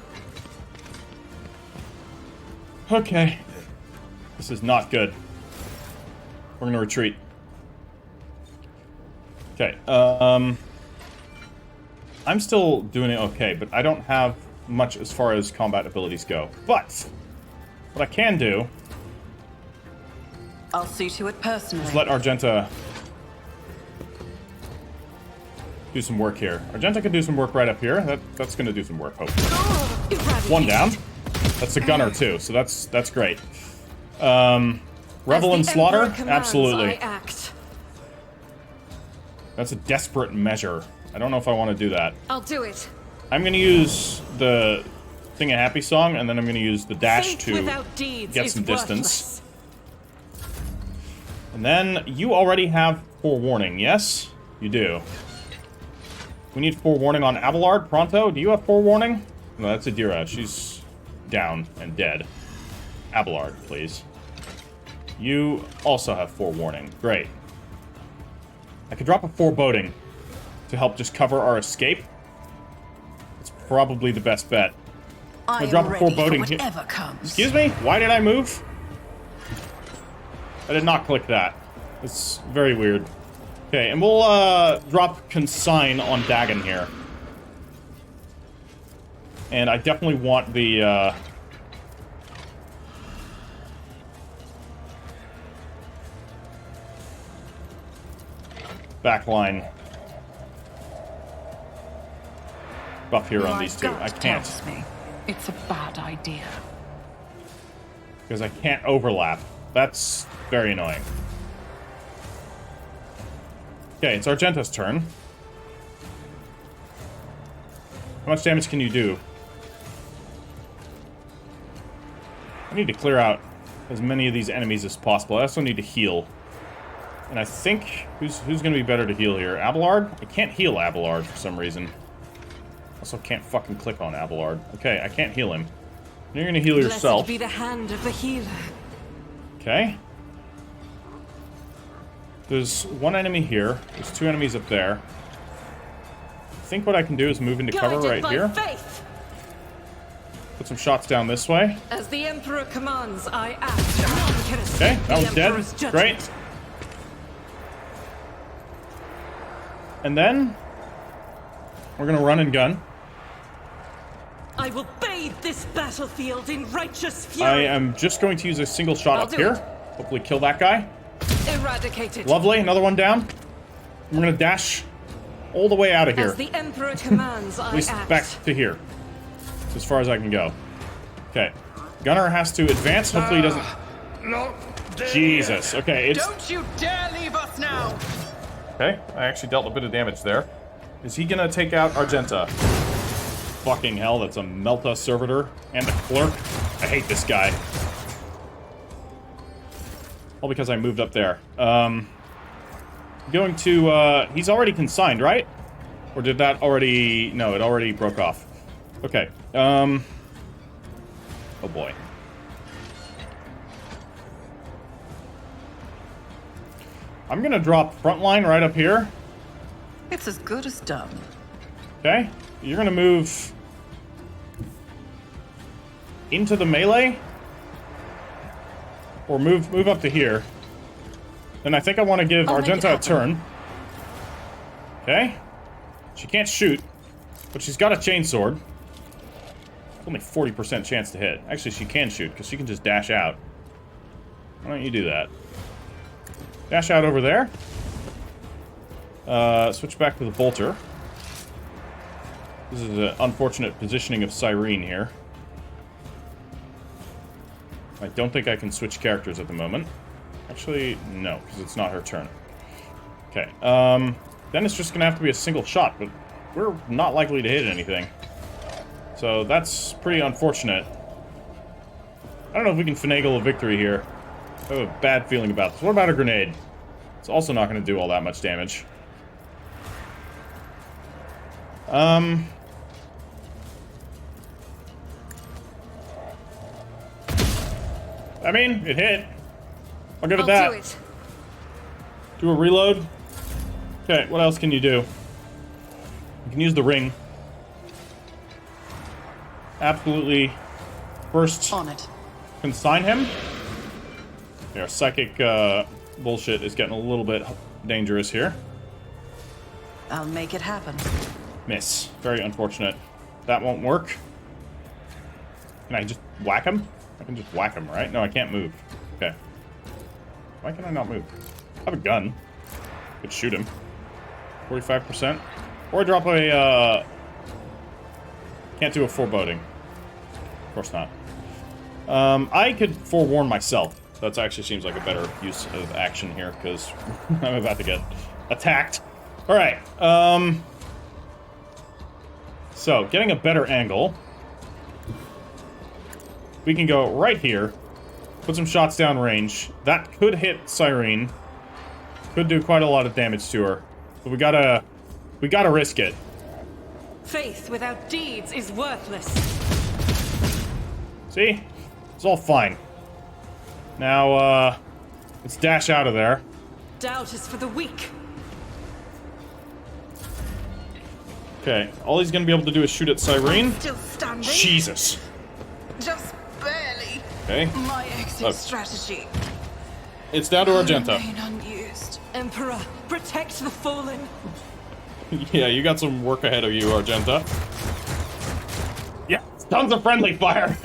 Okay. This is not good. We're gonna retreat. Okay, I'm still doing it okay, but I don't have much as far as combat abilities go. But, what I can do I'll see to it personally. is let Argenta do some work here. Argenta can do some work right up here. That's gonna do some work, hopefully. One down. That's a gunner too, so that's great. Revel and Slaughter? Absolutely. I act. That's a desperate measure. I don't know if I want to do that. I'll do it. I'm going to use the Sing a Happy Song, and then I'm going to use the dash Faith to without deeds get is some distance. worthless. And then you already have forewarning, yes? You do. We need forewarning on Abelard. Pronto, do you have forewarning? No, that's Adira. She's down and dead. Abelard, please. You also have forewarning. Great. I could drop a foreboding to help just cover our escape. It's probably the best bet. I drop am a ready foreboding for here. whatever comes. Excuse me? Why did I move? I did not click that. It's very weird. Okay, and we'll drop consign on Dagon here. And I definitely want the backline buff here on My these two. gut I can't. tells me it's a bad idea. Because I can't overlap. That's very annoying. Okay, it's Argenta's turn. How much damage can you do? I need to clear out as many of these enemies as possible. I also need to heal. And I think... Who's going to be better to heal here? Abelard? I can't heal Abelard for some reason. Also can't fucking click on Abelard. Okay, I can't heal him. You're going to heal yourself. Blessed be the hand of the healer. Okay. There's one enemy here. There's two enemies up there. I think what I can do is move into cover Guided right by here. faith. Put some shots down this way. As the Emperor commands, I act. None can escape Okay, that the was dead. Emperor's judgment. Great. And then we're gonna run and gun. I will bathe this battlefield in righteous fury. I am just going to use a single shot I'll up do here. it. Hopefully kill that guy. Eradicated. Lovely, another one down. We're gonna dash all the way out of here. As the Emperor commands, I At least act. back to here. It's as far as I can go. Okay. Gunner has to advance. Hopefully he doesn't... Jesus. Okay, it's... Don't you dare leave us now! Okay, I actually dealt a bit of damage there. Is he gonna take out Argenta? Fucking hell, that's a Melta Servitor and a Clerk. I hate this guy. All because I moved up there. Going to, he's already consigned, right? Or did that already... No, it already broke off. Okay, oh boy. I'm gonna drop frontline right up here. It's as good as done. Okay, you're gonna move into the melee, or move up to here. Then I think I want to give I'll make it Argenta a happen. turn. Okay, she can't shoot, but she's got a chainsword. Only 40% chance to hit. Actually, she can shoot because she can just dash out. Why don't you do that? Dash out over there. Switch back to the bolter. This is an unfortunate positioning of Cyrene here. I don't think I can switch characters at the moment. Actually, no, because it's not her turn. Okay, then it's just gonna have to be a single shot, but we're not likely to hit anything. So that's pretty unfortunate. I don't know if we can finagle a victory here. I have a bad feeling about this. What about a grenade? It's also not going to do all that much damage. I mean, it hit. I'll give it that. Do it. Do a reload. Okay, what else can you do? You can use the ring. Absolutely. First, On it. consign him. Our psychic bullshit is getting a little bit dangerous here. I'll make it happen. Miss. Very unfortunate. That won't work. Can I just whack him? I can just whack him, right? No, I can't move. Okay. Why can I not move? I have a gun. I could shoot him. 45%. Or drop a, Can't do a foreboding. Of course not. I could forewarn myself. That actually seems like a better use of action here, because I'm about to get attacked. Alright, so, getting a better angle. We can go right here. Put some shots down range. That could hit Cyrene. Could do quite a lot of damage to her. But we gotta risk it. Faith without deeds is worthless. See? It's all fine. Now, let's dash out of there. Doubt is for the weak. Okay, all he's gonna be able to do is shoot at Cyrene. Still standing? Jesus. Just barely. Okay. My exit Oh. strategy. It's down to Argenta. Remain unused. Emperor, protect the fallen. Yeah, you got some work ahead of you, Argenta. Yeah, tons of friendly fire.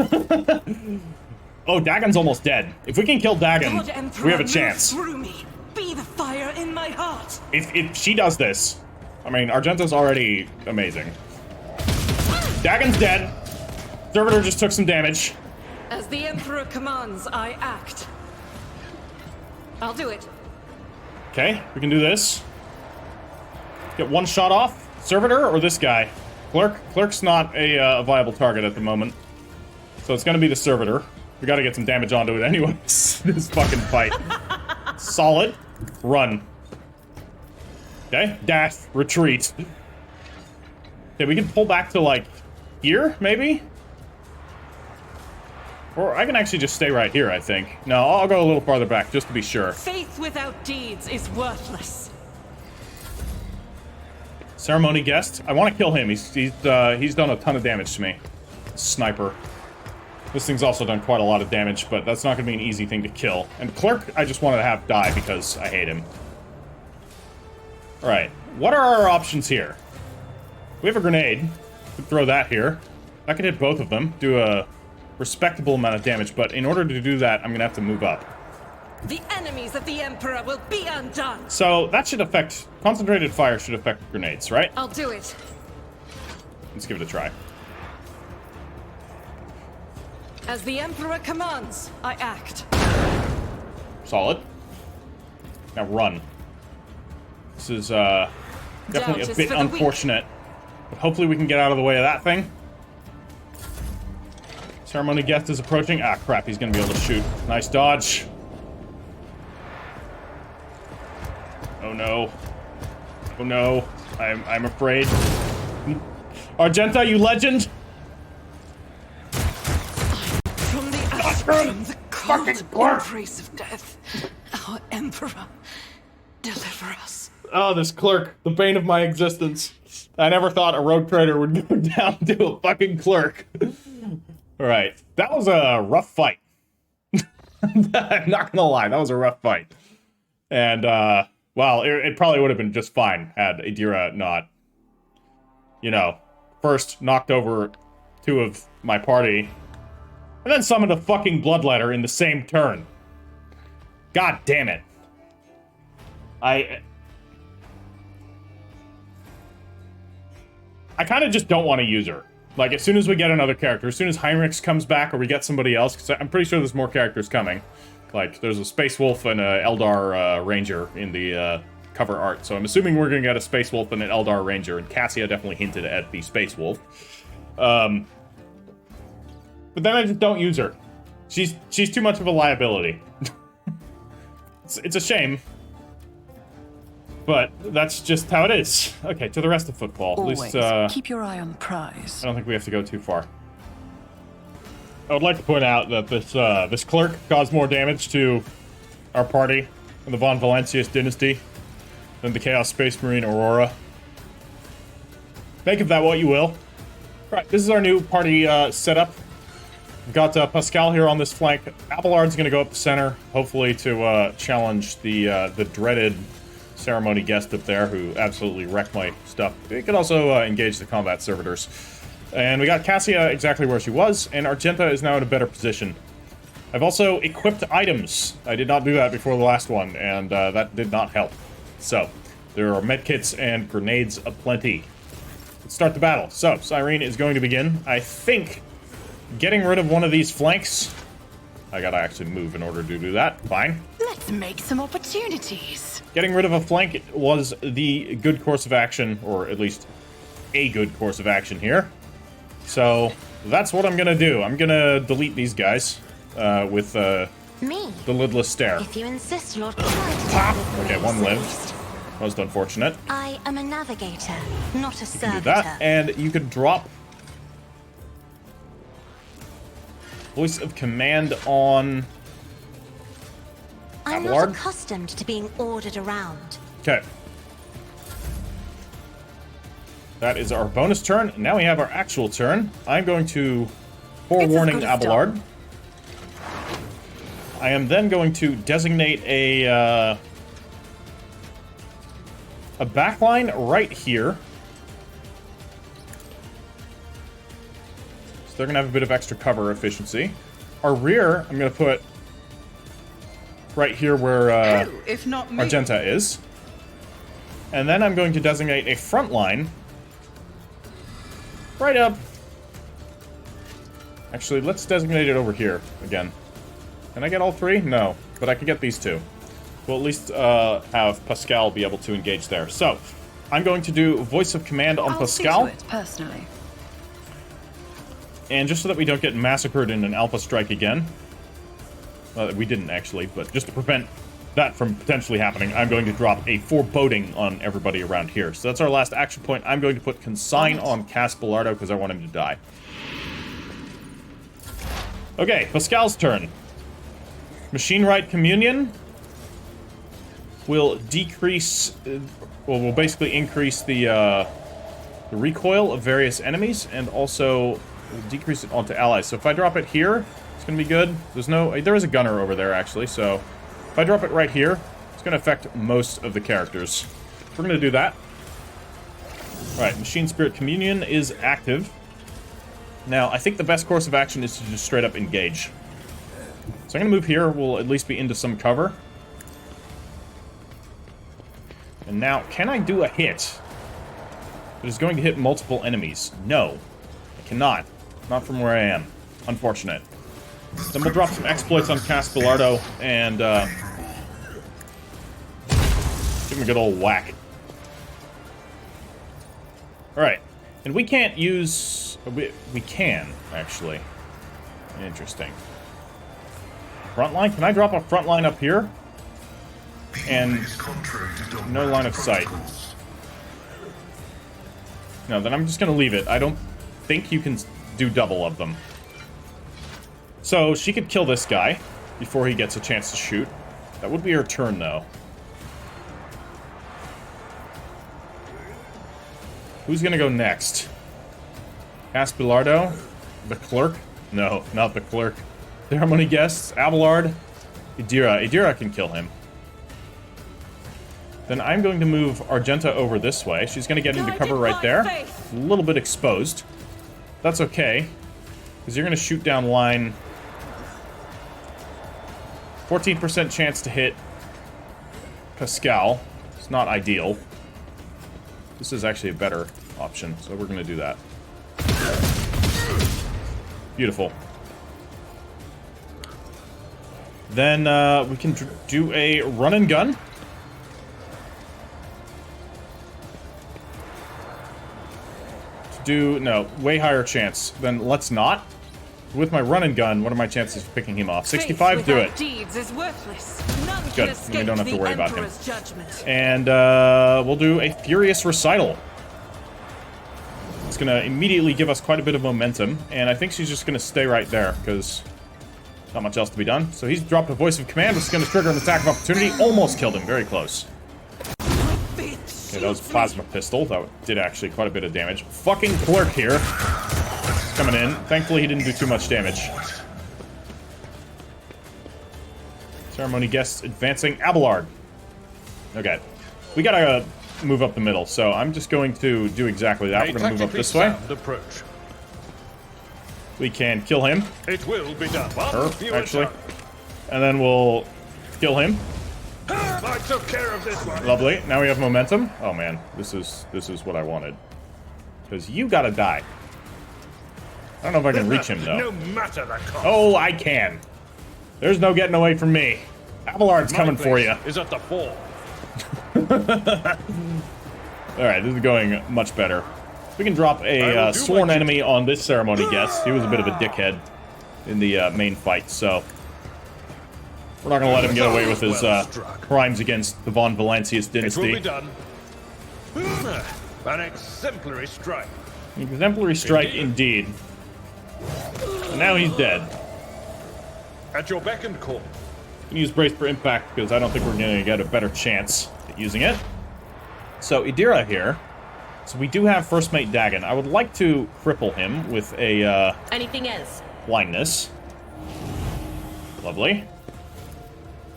Oh, Dagon's almost dead. If we can kill Dagon, God, Emperor, we have a move chance. through me. Be the fire in my heart. If she does this, I mean, Argenta's already amazing. Dagon's dead. Servitor just took some damage. As the Emperor commands, I act. I'll do it. Okay, we can do this. Get one shot off. Servitor or this guy? Clerk? Clerk's not a viable target at the moment. So it's gonna be the Servitor. We gotta get some damage onto it anyways. This fucking fight. Solid. Run. Okay, dash, retreat. Okay, we can pull back to, like, here, maybe? Or I can actually just stay right here, I think. No, I'll go a little farther back, just to be sure. Faith without deeds is worthless. Ceremony guest. I want to kill him. He's done a ton of damage to me. Sniper. This thing's also done quite a lot of damage, but that's not going to be an easy thing to kill. And Clerk, I just wanted to have die because I hate him. Alright, what are our options here? We have a grenade. Could throw that here. I could hit both of them, do a respectable amount of damage, but in order to do that, I'm going to have to move up. The enemies of the Emperor will be undone. So that should affect... Concentrated fire should affect grenades, right? I'll do it. Let's give it a try. As the Emperor commands, I act. Solid. Now run. This is definitely Doubt a is bit for the weak. unfortunate. But hopefully we can get out of the way of that thing. Ceremony guest is approaching. Ah, crap, he's gonna be able to shoot. Nice dodge. Oh no. Oh no. I'm afraid. Argenta, you legend! From the ash, her! from the cold Fucking Clerk! embrace of death, our Emperor, deliver us. Oh, this Clerk, the bane of my existence. I never thought a rogue trader would go down to a fucking Clerk. Alright, that was a rough fight. I'm not gonna lie, that was a rough fight. And, well, it probably would have been just fine had Adira not, you know, first knocked over two of my party, and then summoned a fucking bloodletter in the same turn. God damn it. I kind of just don't want to use her. Like, as soon as we get another character, as soon as Heinrichs comes back or we get somebody else, because I'm pretty sure there's more characters coming. Like, there's a Space Wolf and a Eldar Ranger in the cover art, so I'm assuming we're going to get a Space Wolf and an Eldar Ranger, and Cassia definitely hinted at the Space Wolf. But then I just don't use her. She's too much of a liability. It's a shame. But that's just how it is. Okay, to the rest of football. Always At least, keep your eye on the prize. I don't think we have to go too far. I would like to point out that this Clerk caused more damage to our party in the Von Valancius dynasty than the Chaos Space Marine Aurora. Make of that what you will. Right, this is our new party setup. We've got Pascal here on this flank. Abelard's going to go up the center, hopefully to challenge the dreaded ceremony guest up there, who absolutely wrecked my stuff. He could also engage the combat servitors. And we got Cassia exactly where she was, and Argenta is now in a better position. I've also equipped items. I did not do that before the last one, and that did not help. So, there are medkits and grenades aplenty. Let's start the battle. So, Cyrene is going to begin. I think getting rid of one of these flanks... I gotta actually move in order to do that. Fine. Let's make some opportunities. Getting rid of a flank was the good course of action, or at least a good course of action here. So, that's what I'm gonna do. I'm gonna delete these guys with Me? the lidless stare. If you insist, Lord, try to Pop! take the Okay, race one at lived. least. Most unfortunate. I am a navigator, not a You servitor. can do that, and you could drop Voice of Command on I'm Abelard? not accustomed to being ordered around. Okay. That is our bonus turn. Now we have our actual turn. I'm going to forewarning good Abelard. I am then going to designate a backline right here. So they're going to have a bit of extra cover efficiency. Our rear, I'm going to put right here where Who, if not me? Argenta is. And then I'm going to designate a front line right up. Actually, let's designate it over here again. Can I get all three? No, but I can get these two. We'll at least have Pascal be able to engage there. So, I'm going to do voice of command on Pascal. I'll see to it, personally. And just so that we don't get massacred in an alpha strike again. We didn't actually, but just to prevent that from potentially happening, I'm going to drop a foreboding on everybody around here. So that's our last action point. I'm going to put consign on Caspelardo because I want him to die. Okay, Pascal's turn. Machine Rite Communion will decrease, well, will basically increase the recoil of various enemies, and also will decrease it onto allies. So if I drop it here, it's going to be good. There is a gunner over there, actually, so if I drop it right here, it's going to affect most of the characters. We're going to do that. Alright, Machine Spirit Communion is active. Now, I think the best course of action is to just straight up engage. So I'm going to move here. We'll at least be into some cover. And now, can I do a hit that is going to hit multiple enemies? No, I cannot. Not from where I am. Unfortunate. Then we'll drop some exploits on Caspelardo and give him a good old whack. Alright. And we can't use... We can, actually. Interesting. Frontline? Can I drop a frontline up here? And no line of sight. No, then I'm just going to leave it. I don't think you can do double of them. So, she could kill this guy before he gets a chance to shoot. That would be her turn, though. Who's going to go next? Caspelardo? The Clerk? No, not the Clerk. Ceremony guests? Abelard? Idira. Idira can kill him. Then I'm going to move Argenta over this way. She's going to get into cover right there. A little bit exposed. That's okay, because you're going to shoot down line. 14% chance to hit Pascal. It's not ideal. This is actually a better option, so we're going to do that. Beautiful. Then we can do a run and gun. No, way higher chance. Then let's not. With my run and gun, what are my chances of picking him off? 65, do it. Deeds is worthless. None Good, can escape we don't have to the worry about him. Emperor's judgment. And we'll do a Furious Recital. It's going to immediately give us quite a bit of momentum, and I think she's just going to stay right there, because not much else to be done. So he's dropped a voice of command, which is going to trigger an attack of opportunity. Almost killed him, very close. Okay, that was a plasma pistol. That did actually quite a bit of damage. Fucking Clerk here. Coming in. Thankfully, he didn't do too much damage. Ceremony guests advancing. Abelard. Okay. We gotta move up the middle, so I'm just going to do exactly that. We're gonna move up this way. Approach. We can kill him. It will be done. Her, actually. And then we'll kill him. I took care of this one. Lovely. Now we have momentum. Oh man, this is what I wanted. Because you gotta die. I don't know if I can reach him though. No matter the cost. Oh, I can. There's no getting away from me. Abelard's coming for you. Is at the fore. Alright, this is going much better. We can drop a sworn enemy on this ceremony guest. He was a bit of a dickhead in the main fight, so we're not going to let him get away with his crimes against the Von Valancius dynasty. It will be done. An exemplary strike. An exemplary strike indeed. And now he's dead. At your beck and call. You can use Brace for Impact because I don't think we're going to get a better chance at using it. So Idira here. So we do have First Mate Dagon. I would like to cripple him with a Anything else? blindness. Lovely.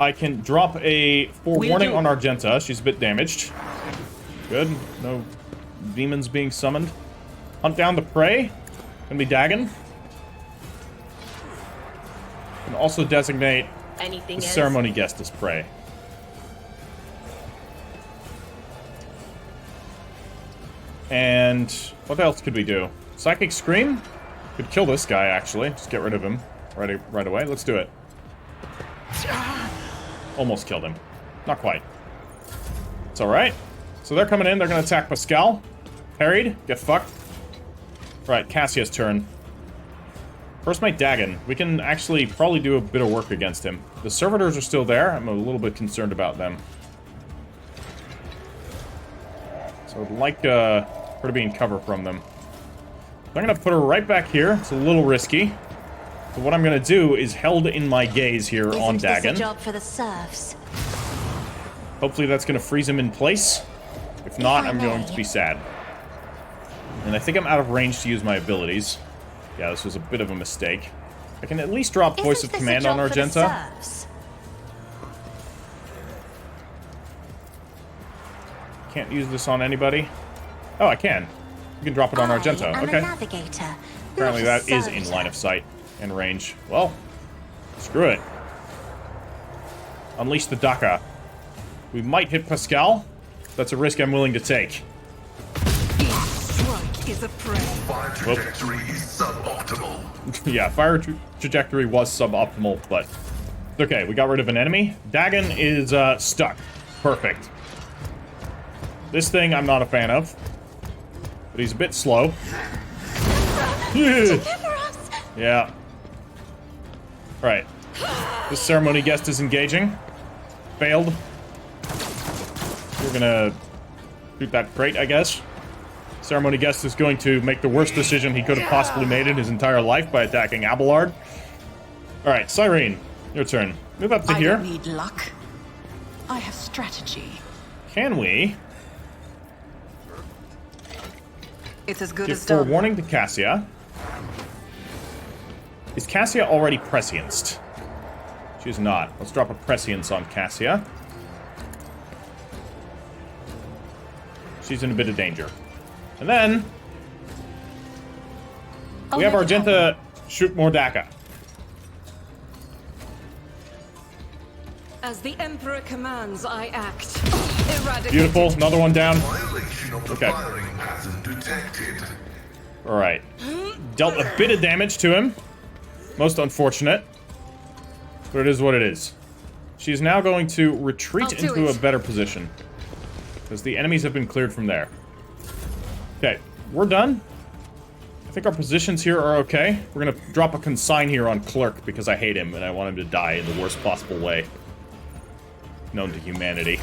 I can drop a forewarning on Argenta. She's a bit damaged. Good. No demons being summoned. Hunt down the prey. Gonna be Dagon. Can also designate Anything the else? ceremony guest as prey. And what else could we do? Psychic Scream? Could kill this guy, actually. Just get rid of him right away. Let's do it. Almost killed him. Not quite. It's alright. So they're coming in. They're going to attack Pascal. Parried. Get fucked. Right, Cassia's turn. First mate Dagon. We can actually probably do a bit of work against him. The servitors are still there. I'm a little bit concerned about them. So I'd like her to be in cover from them. I'm going to put her right back here. It's a little risky. So what I'm going to do is held in my gaze here on Dagon. Isn't this a job for the serfs? Hopefully that's going to freeze him in place. If not, I'm going to be sad. And I think I'm out of range to use my abilities. Yeah, this was a bit of a mistake. I can at least drop Voice of Command on Argenta. Can't use this on anybody. Oh, I can. You can drop it on Argenta. Okay. Navigator, Apparently that is in line of sight and range. Well, screw it. Unleash the Daka. We might hit Pascal. That's a risk I'm willing to take. Each strike is a prey. Fire trajectory is suboptimal. Yeah, fire trajectory was suboptimal, but okay, we got rid of an enemy. Dagon is stuck. Perfect. This thing I'm not a fan of, but he's a bit slow. Yeah. Right. This ceremony guest is engaging. Failed. We're gonna shoot that crate, I guess. Ceremony guest is going to make the worst decision he could have possibly made in his entire life by attacking Abelard. Alright, Cyrene, your turn. Move up to here. I don't need luck. I have strategy. Can we It's as good give as done. forewarning to Cassia? Is Cassia already prescienced? She's not. Let's drop a prescience on Cassia. She's in a bit of danger. And then we have Argenta shoot more Daka. As the Emperor commands, I act. Eradicate. Beautiful. Another one down. Violation of the Okay. firing pattern detected. Alright. Dealt a bit of damage to him. Most unfortunate. But it is what it is. She's now going to retreat I'll do into a it. better position. Because the enemies have been cleared from there. Okay, we're done. I think our positions here are okay. We're gonna drop a consign here on Clerk because I hate him and I want him to die in the worst possible way known to humanity.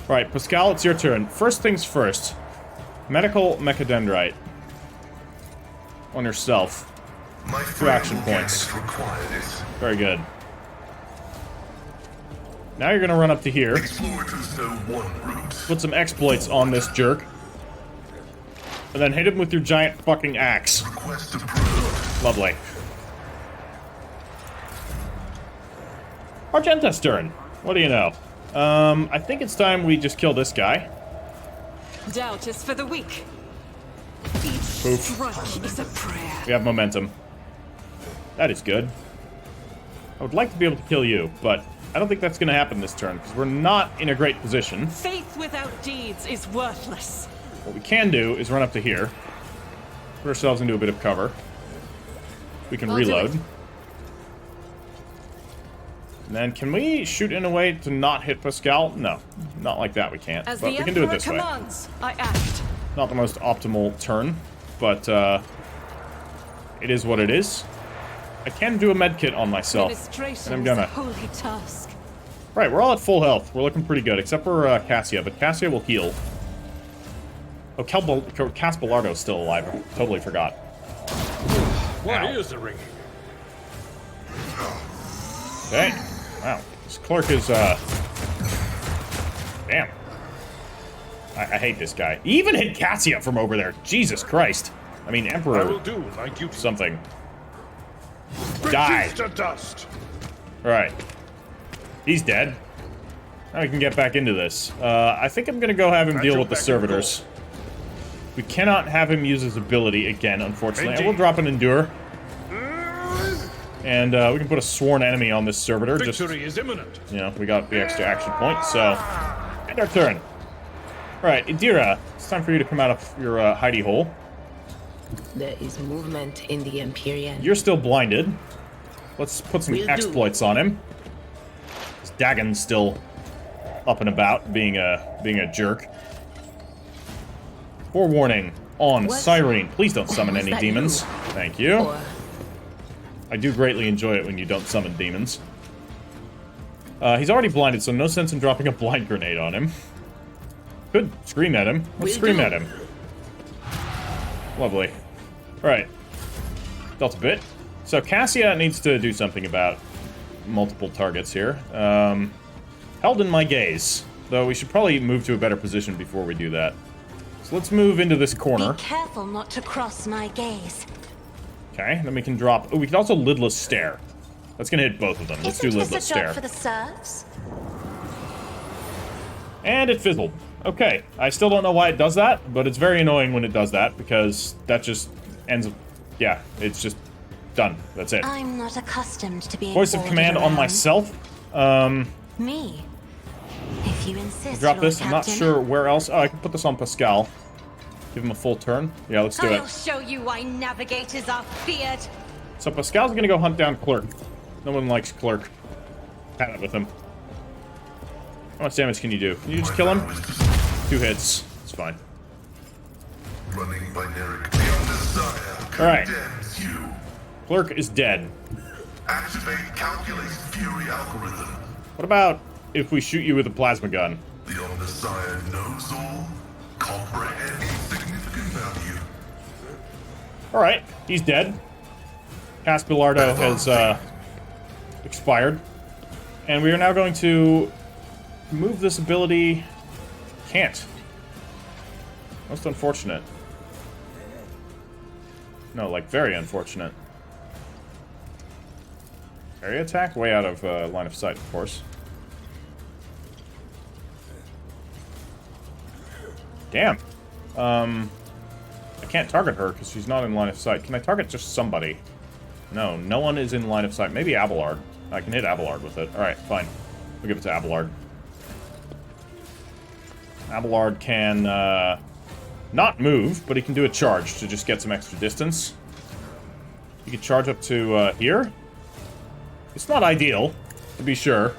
Alright, Pascal, it's your turn. First things first. Medical Mechadendrite. On yourself. My 2 action points. required it. Very good. Now you're gonna run up to here. Explorers know one route. Put some exploits on this jerk. And then hit him with your giant fucking axe. Request approved. Lovely. Argenta's turn. What do you know? I think it's time we just kill this guy. Doubt is for the weak. Each Oof. strike is a prayer. We have momentum. That is good. I would like to be able to kill you, but I don't think that's going to happen this turn, because we're not in a great position. Faith without deeds is worthless. What we can do is run up to here. Put ourselves into a bit of cover. We can I'll do reload. it. And then can we shoot in a way to not hit Pascal? No, not like that we can't. As But the we can do it Emperor this way. commands, I act. Not the most optimal turn, but it is what it is. I can do a med kit on myself, and Administration I'm is a gonna. holy task. Right, we're all at full health. We're looking pretty good, except for Cassia, but Cassia will heal. Oh, Cass Belardo's still alive. I totally forgot. What Ow. ears are ringing? Okay. Wow. This Clerk is, damn. I hate this guy. He even hit Cassia from over there. Jesus Christ. I mean, I will Emperor do my duty. something. Die. Reduce to dust. Alright. He's dead. Now we can get back into this. I think I'm gonna go have him deal with the servitors. We cannot have him use his ability again, unfortunately. I will drop an endure. And we can put a sworn enemy on this servitor. Victory is imminent. You know, we got the extra action point, so... End our turn. Alright, Idira, it's time for you to come out of your hidey hole. There is movement in the Empyrean. You're still blinded. Let's put some exploits on him. This Dagon's still up and about, being a jerk. Forewarning on Cyrene. Please don't summon any demons. Thank you. Or I do greatly enjoy it when you don't summon demons. He's already blinded, so no sense in dropping a blind grenade on him. Could scream at him. Let's scream at him. Lovely. Alright. Dealt a bit. So Cassia needs to do something about multiple targets here. Held in my gaze. Though we should probably move to a better position before we do that. So let's move into this corner. Be careful not to cross my gaze. Okay, then we can drop... Oh, we can also lidless stare. That's gonna hit both of them. Let's do Isn't lidless this a stare. job for the serfs? And it fizzled. Okay, I still don't know why it does that, but it's very annoying when it does that, because that just ends... Yeah, it's just done. That's it. I'm not accustomed to being Voice of ordered command on around. myself. Me. If you insist, Drop Lord this. I'm not Captain. sure where else. Oh, I can put this on Pascal. Give him a full turn. Yeah, let's do I'll it. show you why navigators are feared. So Pascal's gonna go hunt down Clerk. No one likes Clerk. Pat it with him. How much damage can you do? Can you just kill him? 2 hits. It's fine. Running binaric. The Messiah Alright. condemns you. Clerk is dead. Activate calculate fury algorithm. What about if we shoot you with a plasma gun? The Messiah knows all, comprehends significant value. Alright, he's dead. Caspillardo has expired. And we are now going to move this ability. Can't. Most unfortunate. No, like very unfortunate. Area attack? Way out of line of sight, of course. Damn. I can't target her because she's not in line of sight. Can I target just somebody? No, no one is in line of sight. Maybe Abelard. I can hit Abelard with it. Alright, fine. We'll give it to Abelard. Abelard can not move, but he can do a charge to just get some extra distance. He can charge up to here. It's not ideal, to be sure.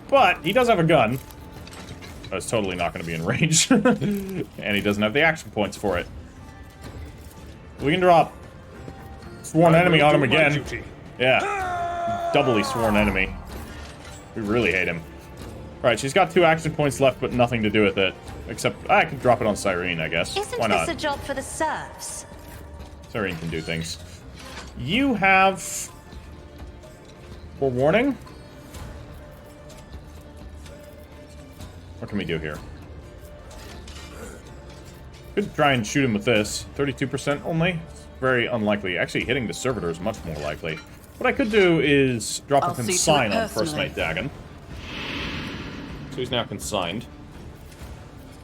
But he does have a gun. That's totally not going to be in range. And he doesn't have the action points for it. We can drop sworn enemy on him again. Yeah. Doubly sworn enemy. We really hate him. Alright, she's got 2 action points left, but nothing to do with it. Except, I could drop it on Cyrene, I guess. Isn't Why not? this a job for the serfs? Cyrene can do things. You have... Forewarning? What can we do here? Could try and shoot him with this. 32% only? It's very unlikely. Actually, hitting the servitor is much more likely. What I could do is drop I'll a see to it consign on First personally. Knight Dagon. So he's now consigned.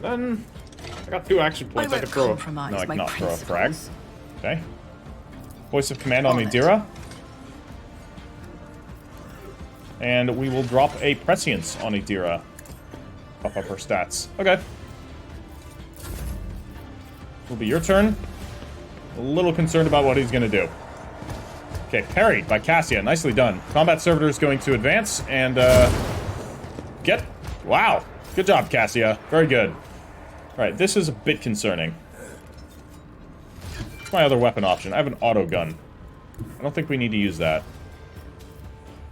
Then, I got 2 action points. I won't could throw a... compromise No, I my cannot throw a frag. principles. Okay. Voice of command on On it. Idira. And we will drop a prescience on Idira. Pop up her stats. Okay. Will be your turn. A little concerned about what he's gonna do. Okay, parried by Cassia. Nicely done. Combat servitor is going to advance and get... Wow. Good job, Cassia. Very good. Alright, this is a bit concerning. What's my other weapon option? I have an auto gun. I don't think we need to use that.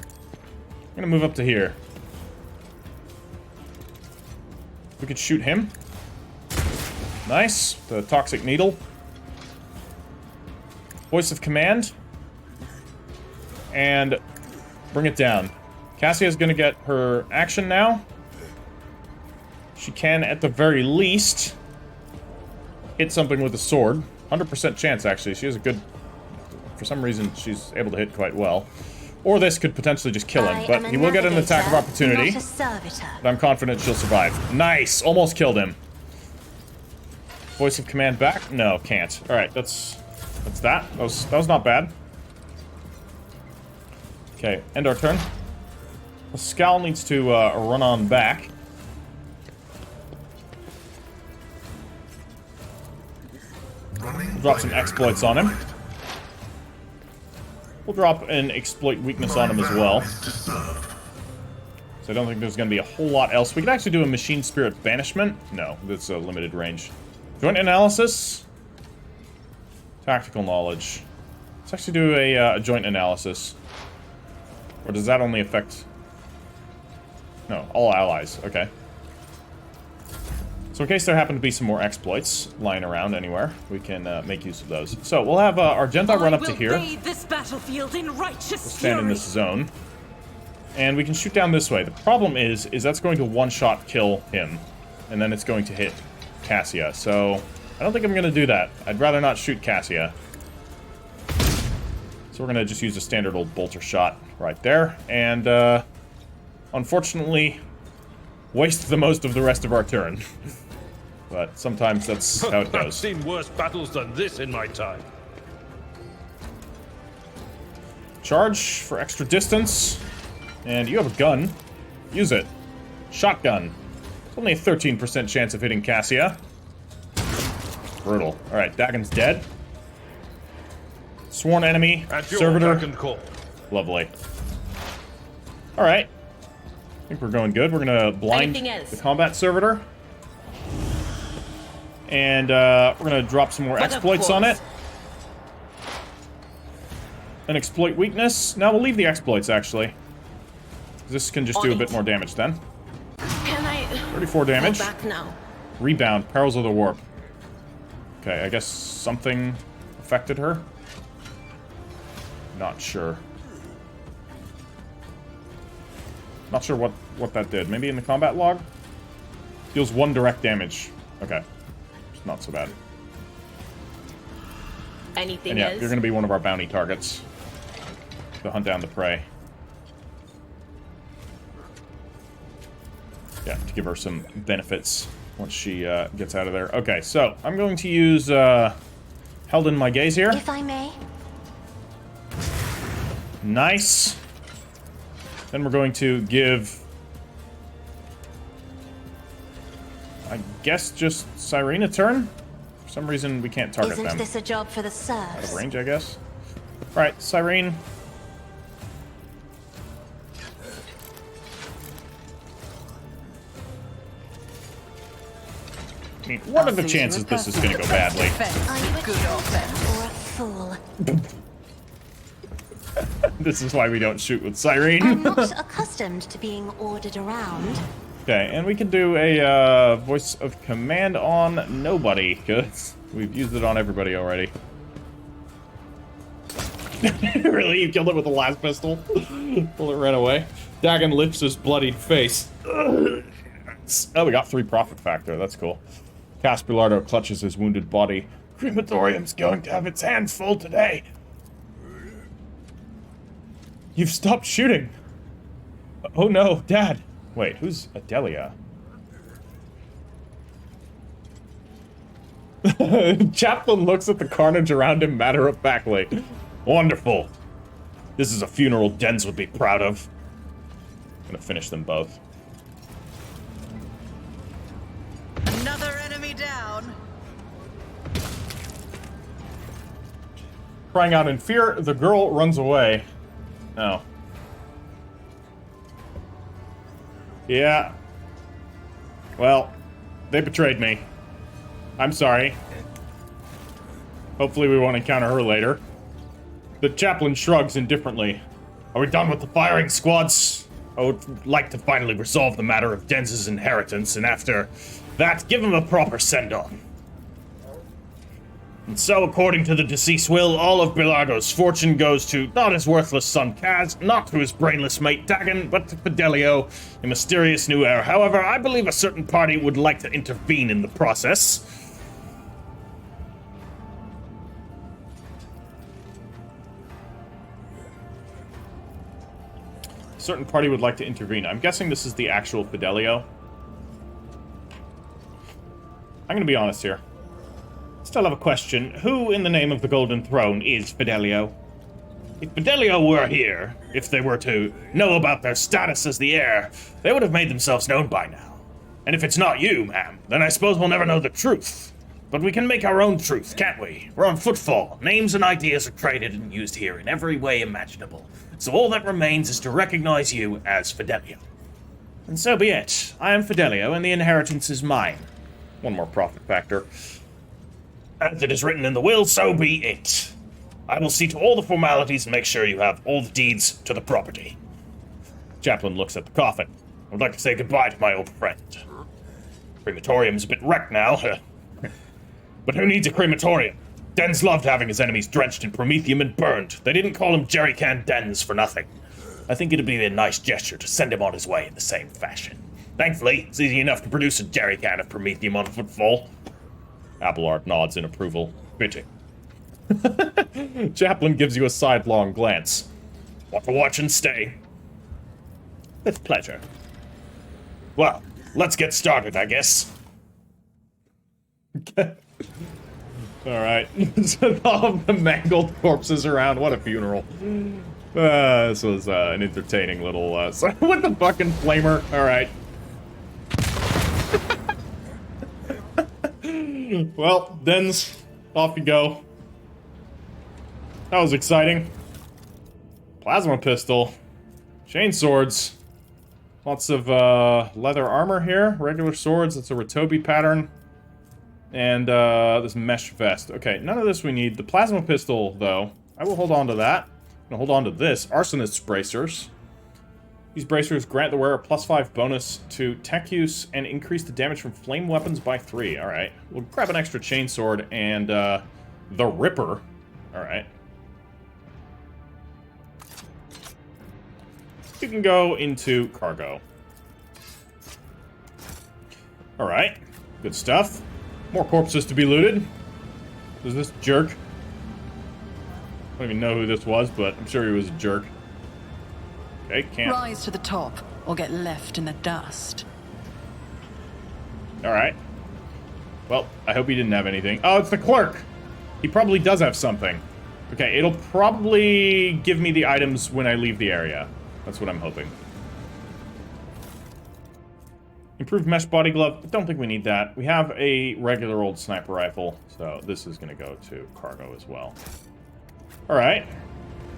I'm gonna move up to here. We could shoot him. Nice. The toxic needle. Voice of command. And bring it down. Cassia's gonna get her action now. She can, at the very least, hit something with a sword. 100% chance, actually. She has a good... For some reason, she's able to hit quite well. Or this could potentially just kill him, I but am a he will get an attack of navigator, opportunity. not a servitor. But I'm confident she'll survive. Nice! Almost killed him. Voice of command back? No, can't. Alright, that's that. That was not bad. Okay, end our turn. The Scowl needs to run on back. Drop some exploits on him. We'll drop an exploit weakness on him as well. So I don't think there's going to be a whole lot else. We could actually do a machine spirit banishment. No, that's a limited range. Joint analysis. Tactical knowledge. Let's actually do a joint analysis. Or does that only affect... No, all allies. Okay. So in case there happen to be some more exploits lying around anywhere, we can make use of those. So we'll have Argenta run up to here. This battlefield in righteous We'll stand in this zone. And we can shoot down this way. The problem is that's going to one-shot kill him. And then it's going to hit Cassia. So I don't think I'm going to do that. I'd rather not shoot Cassia. So we're going to just use a standard old bolter shot right there. And unfortunately, waste the most of the rest of our turn. But sometimes that's how it I've goes. seen worse battles than this in my time. Charge for extra distance. And you have a gun. Use it. Shotgun. It's only a 13% chance of hitting Cassia. Brutal. Alright, Dagon's dead. Sworn enemy. At your Servitor. beck and call. Lovely. Alright. I think we're going good. We're gonna blind Anything else? the combat servitor. And we're gonna drop some more For the exploits on it. force. An exploit weakness. Now we'll leave the exploits actually. This can just do a bit more damage then. Can I 34 damage. go back now? Rebound. Perils of the Warp. Okay, I guess something affected her. Not sure. Not sure what that did. Maybe in the combat log? Deals 1 direct damage. Okay. It's not so bad. Anything And yeah, else? you're going to be one of our bounty targets. To hunt down the prey. Yeah, to give her some benefits once she gets out of there. Okay, so I'm going to use Held in My Gaze here. If I may. Nice. Then we're going to give... I guess just Cyrene a turn? For some reason, we can't target Isn't them. this a job for the Out serfs? of range, I guess. Alright, Cyrene. I mean, what are the chances this is going to go badly? Are you a Good champion or a fool? This is why we don't shoot with Cyrene. I'm not accustomed to being ordered around. Okay, and we can do a voice of command on nobody, because we've used it on everybody already. Really? You killed it with the last pistol? Well, it ran away. Dagon lifts his bloodied face. Oh, we got 3 profit factor. That's cool. Caspulardo clutches his wounded body. Crematorium's going to have its hands full today. You've stopped shooting. Oh no, Dad. Wait, who's Adelia? Chaplain looks at the carnage around him matter-of-factly. Wonderful. This is a funeral Dens would be proud of. I'm gonna finish them both. Another enemy down. Crying out in fear, the girl runs away. Oh. Yeah. Well, they betrayed me. I'm sorry. Hopefully we won't encounter her later. The chaplain shrugs indifferently. Are we done with the firing squads? I would like to finally resolve the matter of Dens' inheritance, and after that, give him a proper send-off. And so, according to the deceased will, all of Bilardo's fortune goes to not his worthless son Kaz, not to his brainless mate Dagon, but to Fidelio, a mysterious new heir. However, I believe a certain party would like to intervene in the process. certain party would like to intervene. I'm guessing this is the actual Fidelio. I'm gonna be honest here. Still have a question. Who, in the name of the Golden Throne, is Fidelio? If Fidelio were here, if they were to know about their status as the heir, they would have made themselves known by now. And if it's not you, ma'am, then I suppose we'll never know the truth. But we can make our own truth, can't we? We're on footfall. Names and ideas are traded and used here in every way imaginable. So all that remains is to recognize you as Fidelio. And so be it. I am Fidelio, and the inheritance is mine. One more profit factor. As it is written in the will, so be it. I will see to all the formalities and make sure you have all the deeds to the property. Chaplain looks at the coffin. I would like to say goodbye to my old friend. Crematorium's a bit wrecked now. But who needs a crematorium? Dens loved having his enemies drenched in promethium and burned. They didn't call him jerrycan Dens for nothing. I think it'd be a nice gesture to send him on his way in the same fashion. Thankfully, it's easy enough to produce a jerrycan of promethium on footfall. Abelard nods in approval. Fitting. Chaplain gives you a sidelong glance. Want to watch and stay? With pleasure. Well, let's get started, I guess. Alright. All of the mangled corpses around. What a funeral. This was an entertaining little... with the fucking flamer. Alright. Well, Dens, off you go. That was exciting. Plasma pistol. Chain swords. Lots of leather armor here. Regular swords. It's a Ritobi pattern. And this mesh vest. Okay, none of this we need. The plasma pistol, though, I will hold on to that. I'm gonna hold on to this. Arsonist's bracers. These bracers grant the wearer a +5 bonus to tech use and increase the damage from flame weapons by 3. Alright. We'll grab an extra chainsword and the Ripper. Alright. You can go into cargo. Alright. Good stuff. More corpses to be looted. Is this jerk? I don't even know who this was, but I'm sure he was a jerk. Okay, can't. Rise to the top, or get left in the dust. Alright. Well, I hope he didn't have anything. Oh, it's the clerk! He probably does have something. Okay, it'll probably give me the items when I leave the area. That's what I'm hoping. Improved mesh body glove. I don't think we need that. We have a regular old sniper rifle, so this is going to go to cargo as well. Alright.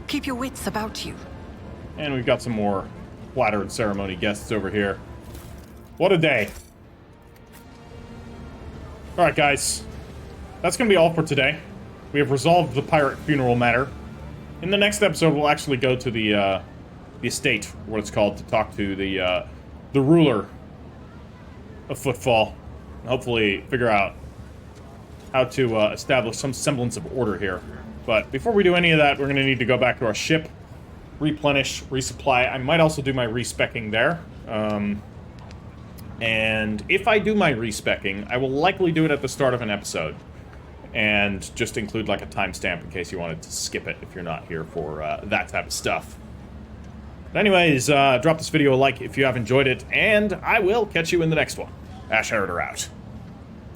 Keep your wits about you. And we've got some more platter and ceremony guests over here. What a day. Alright, guys. That's going to be all for today. We have resolved the pirate funeral matter. In the next episode, we'll actually go to the estate, what it's called, to talk to the ruler of Footfall. And hopefully figure out how to establish some semblance of order here. But before we do any of that, we're going to need to go back to our ship, replenish, resupply. I might also do my respecking there. And if I do my respecking, I will likely do it at the start of an episode. And just include like a timestamp in case you wanted to skip it if you're not here for that type of stuff. But anyways, drop this video a like if you have enjoyed it, and I will catch you in the next one. Heritor out.